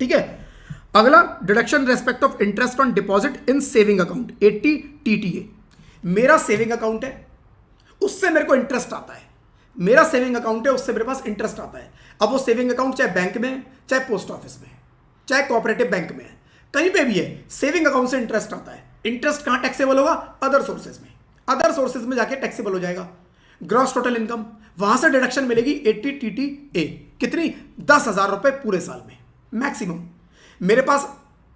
ठीक है। अगला, deduction respect of interest on deposit in saving account 80 TTA। मेरा सेविंग अकाउंट है, उससे मेरे को इंटरेस्ट आता है, मेरा सेविंग अकाउंट है, उससे मेरे पास इंटरेस्ट आता है। अब वो सेविंग अकाउंट चाहे बैंक में है, चाहे पोस्ट ऑफिस में है, चाहे कोऑपरेटिव बैंक में है, कहीं पे भी है, सेविंग अकाउंट से इंटरेस्ट आता है। इंटरेस्ट कहां टैक्सेबल होगा? अदर सोर्सेज में, अदर सोर्सेज में जाके टैक्सेबल हो जाएगा। ग्रॉस टोटल इनकम, वहां से डिडक्शन मिलेगी 80 TTA। कितनी? 10,000 रुपए पूरे साल में मैक्सिमम। मेरे पास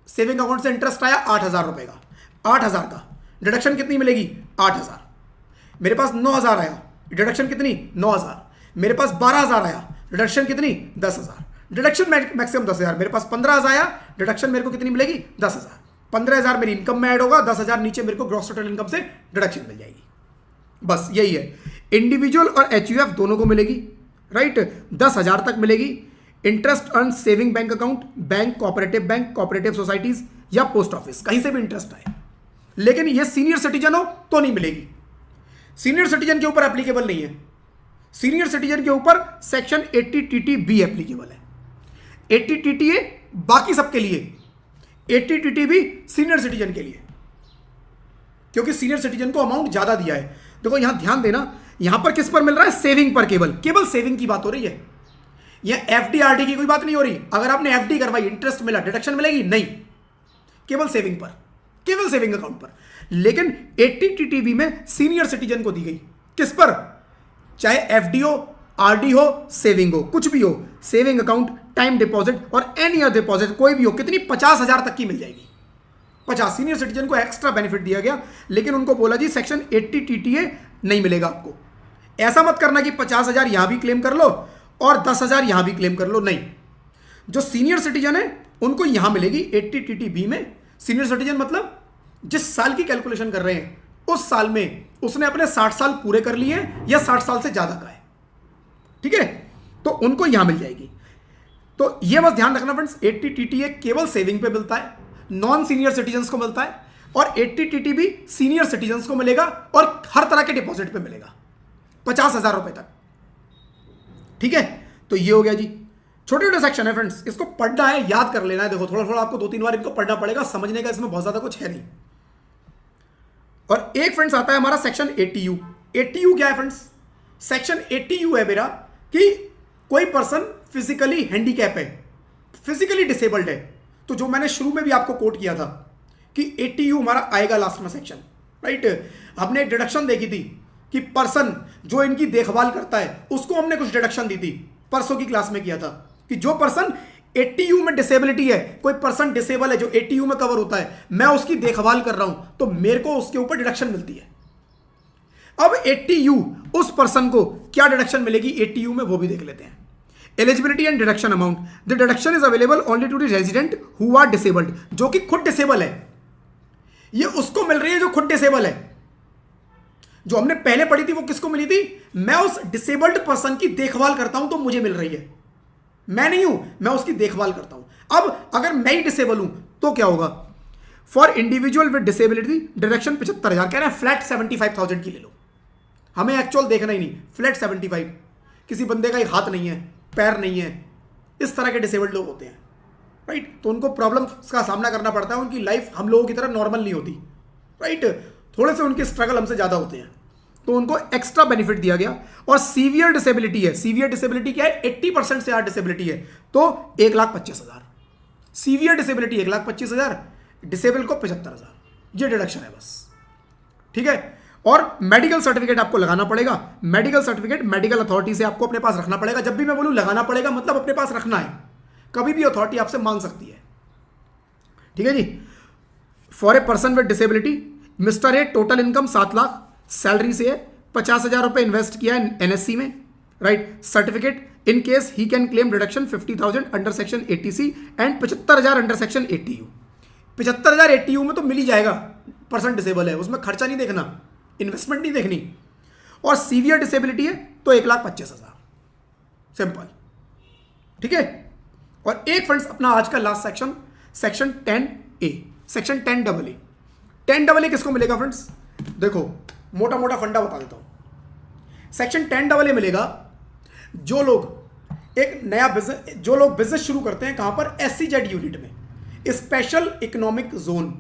सेविंग अकाउंट से इंटरेस्ट आया 8,000 रुपए का, 8,000 का डिडक्शन कितनी मिलेगी? 8,000। मेरे पास 9,000 आया, डिडक्शन कितनी? 9,000। मेरे पास 12,000 आया, डिडक्शन कितनी? 10,000। Deduction maximum 10,000। मेरे पास 15,000 आया, डिडक्शन मेरे को कितनी मिलेगी? 10,000। 15,000 मेरी इनकम में ऐड होगा, 10,000 नीचे मेरे को ग्रॉस टोटल इनकम से डिडक्शन मिल जाएगी। बस यही है। इंडिविजुअल और HUF दोनों को मिलेगी, राइट, 10,000 तक मिलेगी। Interest earn saving bank account, bank, cooperative societies या पोस्ट ऑफिस, कहीं से भी इंटरेस्ट आए। लेकिन ये सीनियर सिटीजन हो तो नहीं मिलेगी, सीनियर सिटीजन के ऊपर एप्लीकेबल नहीं है। सीनियर सिटीजन के ऊपर सेक्शन 80 TTB एप्लीकेबल है, 80 TTA बाकी सबके लिए, 80 TTB सीनियर सिटीजन के लिए, क्योंकि सीनियर सिटीजन को अमाउंट ज्यादा दिया है। देखो यहां ध्यान देना, यहां पर किस पर मिल रहा है? सेविंग पर, केवल सेविंग की बात हो रही है। यह FD RD की कोई बात नहीं हो रही। अगर आपने FD करवाई, इंटरेस्ट मिला, डिडक्शन मिलेगी? नहीं, केवल सेविंग पर, केवल सेविंग अकाउंट पर। लेकिन 80 TTB में सीनियर सिटीजन को दी गई, किस पर? चाहे FD हो, RD हो, सेविंग हो, कुछ भी हो, सेविंग अकाउंट, टाइम डिपॉजिट और एनी अदर डिपॉजिट कोई भी हो, कितनी? 50,000 तक की मिल जाएगी। 50 सीनियर सिटीजन को एक्स्ट्रा बेनिफिट दिया गया, लेकिन उनको बोला जी सेक्शन 80 TTA नहीं मिलेगा आपको। ऐसा मत करना कि 50,000 यहां भी क्लेम कर लो और 10,000 यहां भी क्लेम कर लो, नहीं। जो सीनियर सिटीजन है उनको यहां मिलेगी 80 TTB में। सीनियर सिटीजन मतलब जिस साल की कैलकुलेशन कर रहे हैं उस साल में उसने अपने 60 साल पूरे कर लिए या 60 साल से ज्यादा का है, ठीक है, तो उनको यहां मिल जाएगी। तो यह बस ध्यान रखना फ्रेंड्स, 80 TTA केवल सेविंग पे मिलता है, नॉन सीनियर सिटीजन्स को मिलता है, और 80 TTB सीनियर सिटीजन्स को मिलेगा और हर तरह के डिपॉजिट पे मिलेगा 50,000 रुपए तक, ठीक है। तो ये हो गया जी, छोटे छोटे सेक्शन है फ्रेंड्स, इसको पढ़ना है, याद कर लेना है। देखो थोड़ा थोड़ा आपको 2-3 बार इनको पढ़ना पड़ेगा, समझने का इसमें बहुत ज्यादा कुछ है नहीं। और एक फ्रेंड्स आता है हमारा सेक्शन 80U। 80U क्या है फ्रेंड्स? सेक्शन 80U है मेरा कि कोई पर्सन फिजिकली हैंडीकैप है, फिजिकली डिसेबल्ड है। तो जो मैंने शुरू में भी आपको कोट किया था कि 80U हमारा आएगा लास्ट में सेक्शन, राइट। हमने एक डिडक्शन देखी थी कि पर्सन जो इनकी देखभाल करता है उसको हमने कुछ डिडक्शन दी थी, परसों की क्लास में किया था कि जो पर्सन 80U में डिसेबिलिटी है, कोई पर्सन डिसेबल है जो 80U में कवर होता है, मैं उसकी देखभाल कर रहा हूं तो मेरे को उसके ऊपर डिडक्शन मिलती है। अब 80U उस पर्सन को क्या डिडक्शन मिलेगी 80U में, वो भी देख लेते हैं। Eligibility and deduction amount, the deduction is available only to the resident who are disabled, जो कि खुद डिसेबल है। ये उसको मिल रही है जो खुद डिसेबल है। जो हमने पहले पढ़ी थी वो किसको मिली थी? मैं उस डिसेबल्ड पर्सन की देखभाल करता हूं तो मुझे मिल रही है, मैं नहीं हूं, मैं उसकी देखभाल करता हूं। अब अगर मैं ही डिसेबल हूं तो क्या होगा? For individual with disability deduction 75,000 कह रहे हैं, फ्लैट 75,000 की ले लो। हमें एक्चुअल देखना ही नहीं, फ्लैट 75। किसी बंदे का एक हाथ नहीं है, पैर नहीं है, इस तरह के डिसेबल्ड लोग होते हैं, राइट। तो उनको प्रॉब्लम्स का सामना करना पड़ता है, उनकी लाइफ हम लोगों की तरह नॉर्मल नहीं होती, राइट। थोड़े से उनके स्ट्रगल हमसे ज्यादा होते हैं, तो उनको एक्स्ट्रा बेनिफिट दिया गया। और सीवियर डिसेबिलिटी है, सीवियर डिसेबिलिटी क्या है? 80% से ज्यादा डिसेबिलिटी है तो 1,25,000। सीवियर डिसेबिलिटी 1,25,000, डिसेबल को 75,000, ये डिडक्शन है बस, ठीक है। और मेडिकल सर्टिफिकेट आपको लगाना पड़ेगा। मेडिकल सर्टिफिकेट मेडिकल अथॉरिटी से आपको अपने पास रखना पड़ेगा। जब भी मैं बोलूं लगाना पड़ेगा मतलब अपने पास रखना है, कभी भी अथॉरिटी आपसे मांग सकती है। ठीक है जी। For a person with disability, mister A total income 7 lakh, salary से है, 50,000 रुपए इन्वेस्ट किया है एनएससी में, right. Certificate in case he can claim reduction 50,000 under section 80C and 75,000 under section 80U। 75,000 80U में तो मिल ही जाएगा, पर्सन डिसेबल है, उसमें खर्चा नहीं देखना, इन्वेस्टमेंट नहीं देखनी। और सीवियर डिसेबिलिटी है तो 1,25,000, सिंपल। ठीक है। और एक फ्रेंड्स अपना आज का last section, section 10A, section 10AA। 10AA किसको मिलेगा फ्रेंड्स? देखो मोटा मोटा फंडा बता देता हूं। सेक्शन 10AA मिलेगा जो लोग एक नया बिजनेस, जो लोग बिजनेस शुरू करते हैं कहां पर? SEZ यूनिट में, special economic zone.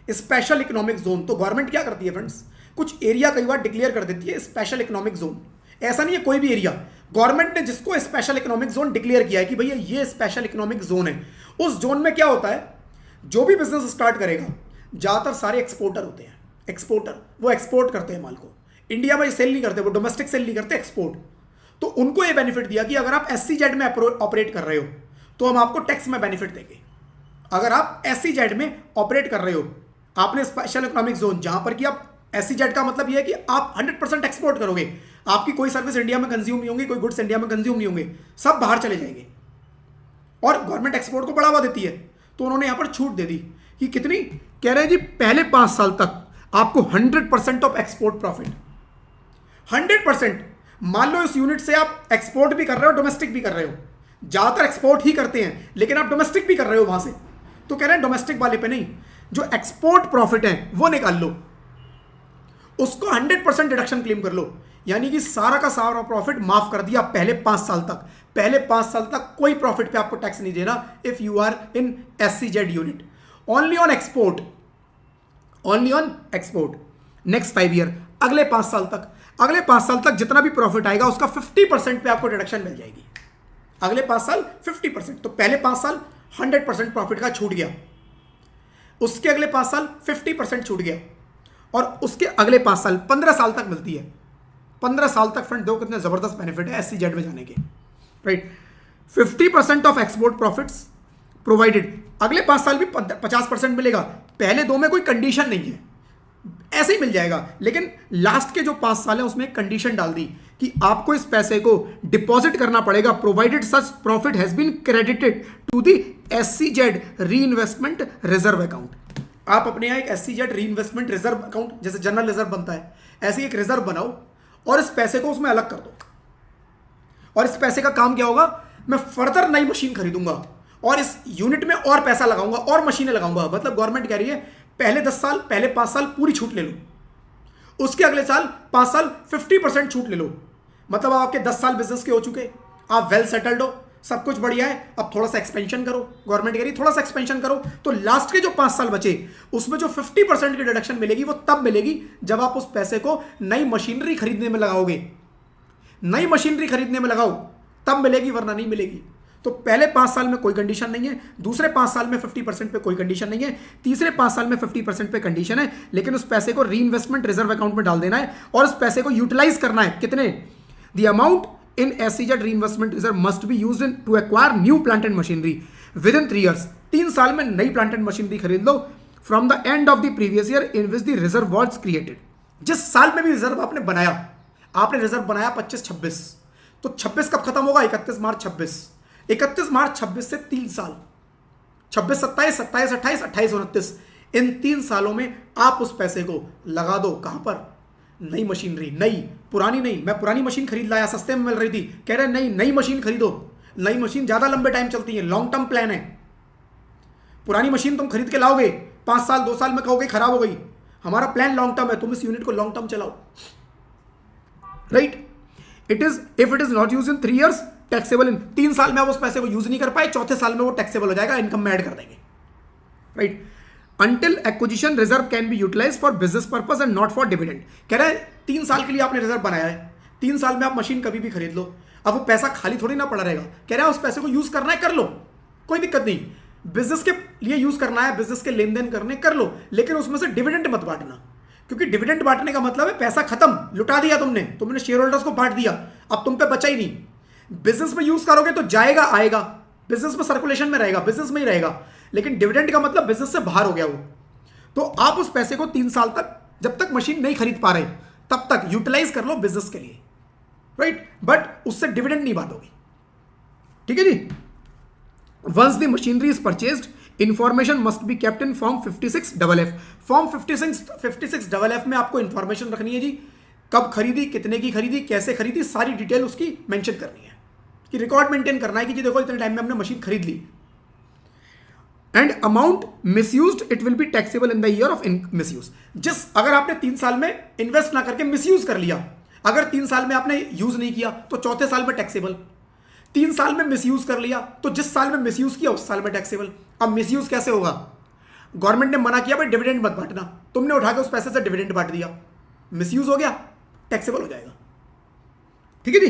Special economic zone तो गवर्नमेंट क्या करती है फ्रेंड्स, कुछ एरिया कई बार डिक्लेयर कर देती है स्पेशल इकोनॉमिक जोन। ऐसा नहीं है कोई भी एरिया, गवर्नमेंट ने जिसको स्पेशल इकोनॉमिक जोन डिक्लेयर किया है कि भैया ये स्पेशल इकोनॉमिक जोन है, उस जोन में क्या होता है, जो भी बिजनेस स्टार्ट करेगा, ज्यादातर सारे एक्सपोर्टर होते हैं। एक्सपोर्टर वो एक्सपोर्ट करते हैं माल को, इंडिया में सेल नहीं करते, वो डोमेस्टिक सेल नहीं करते, एक्सपोर्ट। तो उनको ये बेनिफिट दिया कि अगर आप SEZ में ऑपरेट कर रहे हो तो हम आपको टैक्स में बेनिफिट देंगे। अगर आप SEZ में ऑपरेट कर रहे हो, आपने स्पेशल इकोनॉमिक जोन, जहां पर कि आप SEZ का मतलब यह है कि आप 100% एक्सपोर्ट करोगे, आपकी कोई सर्विस इंडिया में कंज्यूम नहीं होंगी, कोई गुड्स इंडिया में कंज्यूम नहीं होंगे, सब बाहर चले जाएंगे। और गवर्नमेंट एक्सपोर्ट को बढ़ावा देती है, तो उन्होंने यहां पर छूट दे दी कि कितनी, कह रहे हैं जी पहले 5 साल तक आपको 100% ऑफ एक्सपोर्ट प्रॉफिट, 100%। मान लो इस यूनिट से आप एक्सपोर्ट भी कर रहे हो, डोमेस्टिक भी कर रहे हो, ज्यादातर एक्सपोर्ट ही करते हैं, लेकिन आप डोमेस्टिक भी कर रहे हो वहां से, तो कह रहे हैं डोमेस्टिक वाले पे नहीं, जो एक्सपोर्ट प्रॉफिट है वो निकाल लो, उसको 100% डिडक्शन क्लेम कर लो। यानी कि सारा का सारा प्रॉफिट माफ कर दिया पहले 5 साल तक। पहले 5 साल तक कोई प्रॉफिट पे आपको टैक्स नहीं देना if you are in SEZ unit, only on export, only on export. Next 5 year, अगले 5 साल तक, अगले 5 साल तक जितना भी प्रॉफिट आएगा उसका 50% पे आपको डिडक्शन मिल जाएगी। अगले 5 साल 50%, तो पहले 5 साल 100% प्रॉफिट का छूट गया, उसके अगले 5 साल 50% छूट गया, और उसके अगले 5 साल 15 साल तक मिलती है। 15 साल तक फ्रेंड दो कितने जबरदस्त बेनिफिट है SEZ में जाने के, right. 50% of export profits provided, अगले 5 साल भी 50% मिलेगा। पहले 2 में कोई कंडीशन नहीं है, ऐसे ही मिल जाएगा, लेकिन लास्ट के जो 5 साल है उसमें एक कंडीशन डाल दी कि आपको इस पैसे को डिपॉजिट करना पड़ेगा, provided such profit has been credited to the SEZ reinvestment reserve account. आप अपने यहाँ एक SEZ reinvestment reserve account, जैसे जनरल रिजर्व बनता है, ऐसे एक रिजर्व बनाओ और इस पैसे को उसमें अलग कर दो। और इस पैसे का काम क्या होगा, मैं फर्दर नई मशीन खरीदूंगा और इस यूनिट में और पैसा लगाऊंगा और मशीनें लगाऊंगा। मतलब गवर्नमेंट कह रही है पहले 10 साल, पहले 5 साल पूरी छूट ले लो, उसके अगले साल 5 साल 50% छूट ले लो। मतलब आपके 10 साल बिजनेस के हो चुके, आप वेल सेटल्ड हो, सब कुछ बढ़िया है, अब थोड़ा सा एक्सपेंशन करो, गवर्नमेंट कह रही है थोड़ा सा एक्सपेंशन करो, तो लास्ट के जो 5 साल बचे उसमें जो 50% की डिडक्शन मिलेगी वो तब मिलेगी जब आप उस पैसे को नई मशीनरी खरीदने में लगाओगे। नई मशीनरी खरीदने में लगाओ तब मिलेगी, वरना नहीं मिलेगी। तो पहले 5 साल में कोई कंडीशन नहीं है, दूसरे 5 साल में 50% पे कोई कंडीशन नहीं है, तीसरे 5 साल में 50% पे कंडीशन है, लेकिन उस पैसे को री इन्वेस्टमेंट रिजर्व अकाउंट में डाल देना है और उस पैसे को यूटिलाइज करना है। कितने? The amount in SEZ reinvestment reserve must be used in to acquire new plant and machinery within 3 years। 3 साल में नई प्लांट एंड मशीनरी खरीद लो from the end of the previous year in which the reserve was created। जिस साल में भी रिजर्व आपने बनाया, आपने रिजर्व बनाया 25-26, तो 26 कब खत्म होगा? 31 मार्च 26। 31 मार्च 26 से 3 साल, 26, 27, 27, 28, 28, 29, इन 3 सालों में आप उस पैसे को लगा दो। कहां पर? नई मशीनरी, नई, पुरानी नहीं। मैं पुरानी मशीन खरीद लाया, सस्ते में मिल रही थी, कह रहे नहीं, नई मशीन खरीदो। नई मशीन ज्यादा लंबे टाइम चलती है, लॉन्ग टर्म प्लान है। पुरानी मशीन तुम खरीद के लाओगे 5 साल 2 साल में कहोगे खराब हो गई। हमारा प्लान लॉन्ग टर्म है, तुम इस यूनिट को लॉन्ग टर्म चलाओ, right. It is if it is not use in 3 years taxable in, 3 साल में आप उस पैसे को यूज नहीं कर पाए, चौथे साल में वो टैक्सेबल हो जाएगा, इनकम में ऐड कर देंगे, right. Until acquisition reserve can be utilized for business purpose and not for dividend। कह रहा है 3 साल के लिए आपने रिजर्व बनाया है, 3 साल में आप मशीन कभी भी खरीद लो, अब वो पैसा खाली थोड़ी ना पड़ा रहेगा। कह रहा है उस पैसे को यूज करना है कर लो, कोई दिक्कत नहीं, बिजनेस के लिए यूज करना है, बिजनेस के लेन देन करने कर लो, लेकिन उसमें से डिविडेंड मत बांटना। क्योंकि डिविडेंड बांटने का मतलब है पैसा खत्म, लुटा दिया तुमने शेयर होल्डर्स को बांट दिया, अब तुम पे बचा ही नहीं। बिजनेस में यूज करोगे तो जाएगा आएगा, बिजनेस में सर्कुलेशन में रहेगा, बिजनेस में ही रहेगा, लेकिन डिविडेंड का मतलब बिजनेस से बाहर हो गया वो। तो आप उस पैसे को 3 साल तक, जब तक मशीन नहीं खरीद पा रहे तब तक यूटिलाइज कर लो बिजनेस के लिए, राइट, बट उससे डिविडेंड नहीं बांटोगे। ठीक है जी। Once the machinery is purchased, information must be kept in form 56FF। Form 56FF में आपको इंफॉर्मेशन रखनी है जी, कब खरीदी, कितने की खरीदी, कैसे खरीदी, सारी डिटेल उसकी मेंशन करनी है, कि रिकॉर्ड मेंटेन करना है कि जी देखो इतने टाइम में हमने मशीन खरीद ली। And amount misused it will be taxable in the year of misuse. अगर आपने 3 साल में इन्वेस्ट ना करके मिसयूज कर लिया, अगर 3 साल में आपने यूज नहीं किया तो चौथे साल में टैक्सेबल, 3 साल में मिसयूज कर लिया तो जिस साल में मिसयूज किया उस साल में टैक्सेबल। अब मिसयूज कैसे होगा? गवर्नमेंट ने मना किया भाई डिविडेंड मत बांटना, तुमने उठा के उस पैसे से डिविडेंड बांट दिया, मिसयूज हो गया, टैक्सेबल हो जाएगा। ठीक है जी।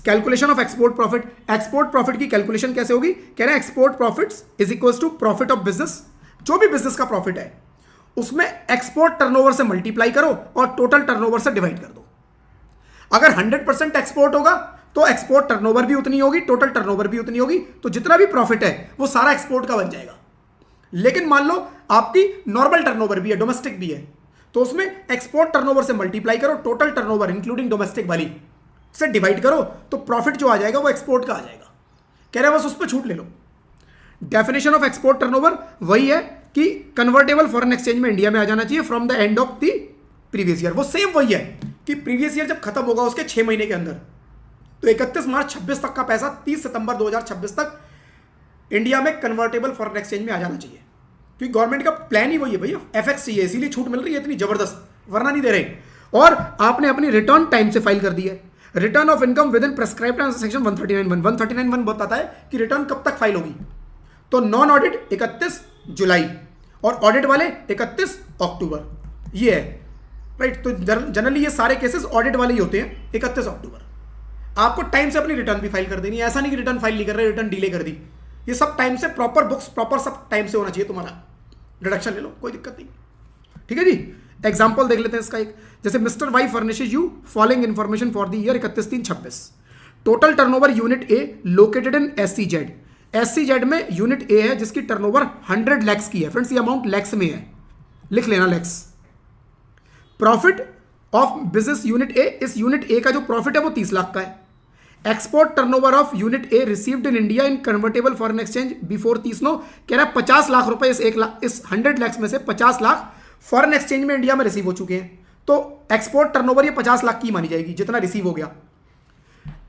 Calculation of export profit, export profit की कैलकुलेशन कैसे होगी? कह रहे हैं export profits is equal to profit of business, जो भी बिजनेस का प्रॉफिट है उसमें एक्सपोर्ट टर्नओवर से मल्टीप्लाई करो और टोटल टर्नओवर से डिवाइड कर दो। अगर 100% एक्सपोर्ट होगा तो एक्सपोर्ट टर्नओवर भी उतनी होगी, टोटल टर्नओवर भी उतनी होगी, तो जितना भी प्रॉफिट है वो सारा एक्सपोर्ट का बन जाएगा। लेकिन मान लो आपकी नॉर्मल टर्नओवर भी है, डोमेस्टिक भी है, तो उसमें एक्सपोर्ट टर्नओवर से मल्टीप्लाई करो, टोटल टर्नओवर इंक्लूडिंग डोमेस्टिक वाली से डिवाइड करो, तो प्रॉफिट जो आ जाएगा वो एक्सपोर्ट का आ जाएगा। कह रहे हैं बस उस पर छूट ले लो। डेफिनेशन ऑफ एक्सपोर्ट टर्नओवर वही है कि कन्वर्टेबल फॉरेन एक्सचेंज में इंडिया में आ जाना चाहिए from the end of the previous year. वो सेम वही है कि प्रीवियस ईयर जब खत्म होगा उसके 6 महीने के अंदर, तो 31 मार्च 26 तक का पैसा 30 सितंबर 2026 तक इंडिया में कन्वर्टेबल फॉरेन एक्सचेंज में आ जाना चाहिए, क्योंकि गवर्नमेंट का प्लान ही वही है भैया, एफएक्स चाहिए, इसीलिए छूट मिल रही है इतनी जबरदस्त, वरना नहीं दे रहे। और आपने अपनी रिटर्न टाइम से फाइल कर दी है। Return of income with in prescribed section 139(1) बताता है कि रिटर्न कब तक फाइल होगी। तो नॉन ऑडिट 31 जुलाई और ऑडिट वाले 31 अक्टूबर, ये है, राइट। तो जनरली ये सारे केसेस ऑडिट वाले ही होते हैं 31 अक्टूबर। आपको टाइम से अपनी रिटर्न भी फाइल कर देनी है, ऐसा नहीं कि रिटर्न फाइल नहीं कर रहे, रिटर्न डिले कर दी। ये सब टाइम से, प्रॉपर बुक्स, प्रॉपर सब टाइम से होना चाहिए तुम्हारा। डिडक्शन ले लो, कोई दिक्कत नहीं। ठीक है जी। एग्जाम्पल देख लेते हैं इसका एक, जैसे mister Y furnishes you following information for the year 31/3/26। Total turnover unit A located in SCZ। SCZ में यूनिट ए है जिसकी टर्नओवर 100 लैक्स की है। फ्रेंड्स ये अमाउंट लैक्स में है, लिख लेना lakhs. Profit of business unit A, इस यूनिट ए का जो प्रॉफिट है वो 30 लाख का है। Export turnover of unit A received in India in convertible foreign exchange before 30/9, कह रहा है 50 लाख रुपए, इस 100 लैक्स में से 50 लाख फॉरेन एक्सचेंज में इंडिया में रिसीव हो चुके हैं, तो एक्सपोर्ट टर्नओवर ये 50 लाख की मानी जाएगी जितना रिसीव हो गया।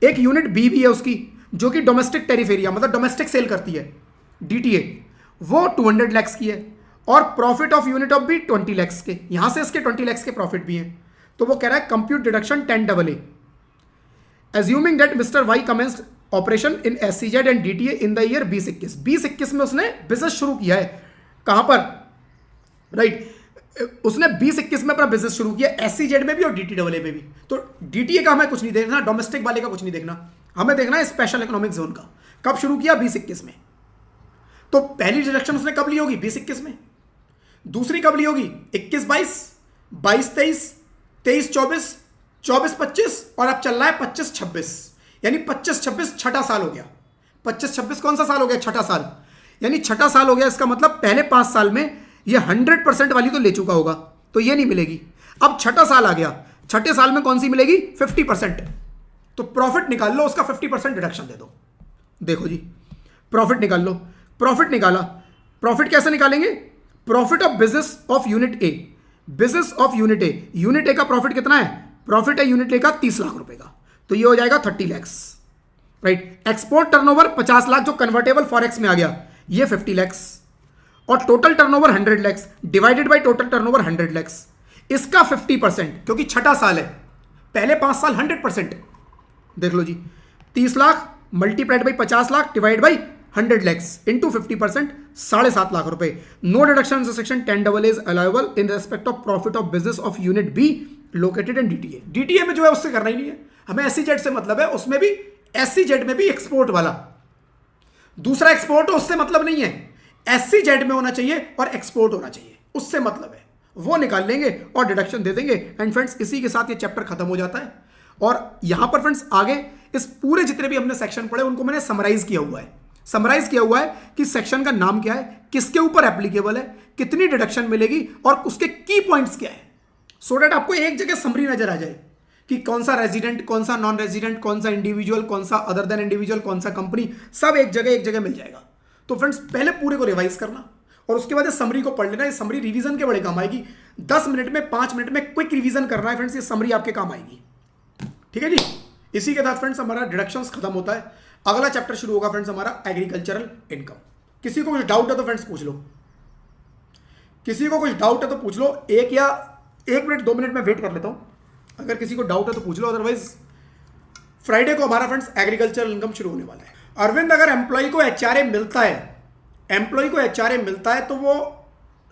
एक यूनिट बी भी है उसकी, जो कि डोमेस्टिक टेरिफ एरिया, मतलब डोमेस्टिक सेल करती है, DTA, वो 200 लैक्स की है। और प्रॉफिट ऑफ यूनिट ऑफ भी 20 लैक्स के, यहां से इसके 20 लैक्स के प्रॉफिट भी हैं। तो वो कह रहा है compute deduction 10AA, assuming that mister Y commenced operation in SCZ and DTA in the year 2021 में उसने बिजनेस शुरू किया है। कहां पर? राइट, उसने 2021 में अपना बिजनेस शुरू किया, SCZ में भी और DTAA में भी। तो DTA का हमें कुछ नहीं देखना, डोमेस्टिक वाले का कुछ नहीं देखना, हमें देखना है स्पेशल इकोनॉमिक जोन का। कब शुरू किया? 2021 में। तो पहली डिडक्शन उसने कब ली होगी? 2021 में। दूसरी कब ली होगी? 21-22, 22-23, 23-24, 24-25 और अब चल रहा है 25-26, यानी 25-26 छठा साल हो गया। 25-26 कौन सा साल हो गया? छठा साल, यानी छठा साल हो गया। इसका मतलब पहले 5 साल में ये 100% वाली तो ले चुका होगा, तो ये नहीं मिलेगी। अब छठा साल आ गया, छठे साल में कौन सी मिलेगी? 50%। तो प्रॉफिट निकाल लो, उसका 50% डिडक्शन दे दो। देखो जी, प्रॉफिट निकाल लो। प्रॉफिट निकाला, प्रॉफिट कैसे निकालेंगे? Profit of business of unit A, business of unit A, unit A का प्रॉफिट कितना है? प्रॉफिट है यूनिट ए का 30 लाख रुपए का, तो ये हो जाएगा 30 lakhs, right. Export turnover 50 lakh जो कन्वर्टेबल फॉरेक्स में आ गया, ये 50 लैक्स, और total turnover 100 lakhs divided by total turnover 100 lakhs, इसका 50%, क्योंकि छठा साल है, पहले 5 साल 100%। देख लो जी, 30 lakh multiplied by 50 lakh divide by 100 lakhs into 50%, 7.5 lakh रुपए। No deduction section 10AA is allowable in respect of profit of business of unit be located in DTA। DTA में जो है उससे करना ही नहीं है, हमें SCZ से मतलब है। उसमें भी SCZ में भी एक्सपोर्ट वाला, दूसरा एक्सपोर्ट हो उससे मतलब नहीं है, SCZ में होना चाहिए और एक्सपोर्ट होना चाहिए, उससे मतलब है। वो निकाल लेंगे और डिडक्शन दे देंगे। एंड फ्रेंड्स इसी के साथ ये चैप्टर खत्म हो जाता है। और यहां पर फ्रेंड्स आगे इस पूरे जितने भी हमने सेक्शन पढ़े उनको मैंने समराइज किया हुआ है। समराइज किया हुआ है कि सेक्शन का नाम क्या है, किसके ऊपर एप्लीकेबल है, कितनी डिडक्शन मिलेगी और उसके की पॉइंट्स क्या है, सो दैट आपको एक जगह समरी नजर आ जाए कि कौन सा रेजिडेंट, कौन सा नॉन रेजिडेंट, कौन सा इंडिविजुअल, कौन सा अदर देन इंडिविजुअल, कौन सा कंपनी, सब एक जगह मिल जाएगा। तो फ्रेंड्स पहले पूरे को रिवाइज करना और उसके बाद समरी को पढ़ लेना। ये समरी रिवीजन के बड़े काम आएगी। 10 मिनट में 5 मिनट में क्विक रिवीजन करना है फ्रेंड्स, ये समरी आपके काम आएगी। ठीक है जी। इसी के साथ फ्रेंड्स हमारा डिडक्शंस खत्म होता है। अगला चैप्टर शुरू होगा फ्रेंड्स हमारा एग्रीकल्चरल इनकम। किसी को कुछ डाउट है तो फ्रेंड्स पूछ लो, किसी को कुछ डाउट है तो पूछ लो। 1 मिनट 2 मिनट में वेट कर लेता हूं, अगर किसी को डाउट है तो पूछ लो, अदरवाइज फ्राइडे को हमारा फ्रेंड्स एग्रीकल्चरल इनकम शुरू होने वाला है। अरविंद अगर एम्प्लॉय को एचआरए मिलता है, एम्प्लॉय को एचआरए मिलता है तो वो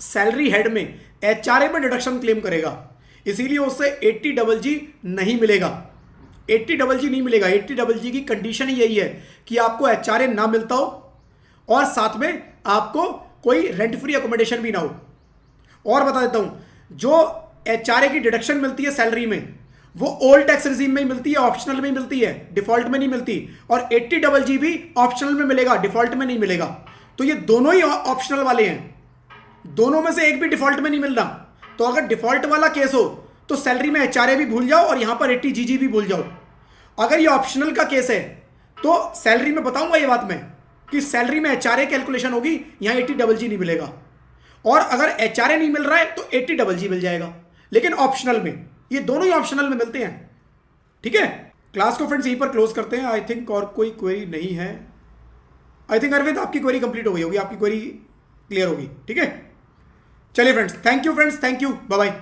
सैलरी हेड में एचआरए में डिडक्शन क्लेम करेगा, इसीलिए उससे 80GG नहीं मिलेगा। 80GG नहीं मिलेगा। 80GG की कंडीशन ही यही है कि आपको एचआरए ना मिलता हो और साथ में आपको कोई रेंट फ्री अकोमोडेशन भी ना हो। और बता देता हूं, जो एचआरए की डिडक्शन मिलती है सैलरी में वो ओल्ड टैक्स रिजीम में ही मिलती है, ऑप्शनल में ही मिलती है, डिफॉल्ट में नहीं मिलती। और 80GG भी ऑप्शनल में मिलेगा, डिफॉल्ट में नहीं मिलेगा। तो ये दोनों ही ऑप्शनल वाले हैं, दोनों में से एक भी डिफॉल्ट में नहीं मिल रहा। तो अगर डिफॉल्ट वाला केस हो तो सैलरी में एचआरए भी भूल जाओ और यहां पर 80GG भी भूल जाओ। अगर ये ऑप्शनल का केस है तो सैलरी में बताऊंगा ये बात मैं कि सैलरी में एचआरए कैलकुलेशन होगी, यहां 80GG नहीं मिलेगा। और अगर एचआरए नहीं मिल रहा है तो 80GG मिल जाएगा, लेकिन ऑप्शनल में। ये दोनों ही ऑप्शनल में मिलते हैं। ठीक है, क्लास को फ्रेंड्स यहीं पर क्लोज करते हैं। आई थिंक और कोई क्वेरी नहीं है। आई थिंक अरविंद आपकी क्वेरी कंप्लीट हो गई होगी, आपकी क्वेरी क्लियर होगी। ठीक है, चलिए friends, thank you friends, thank you, bye bye.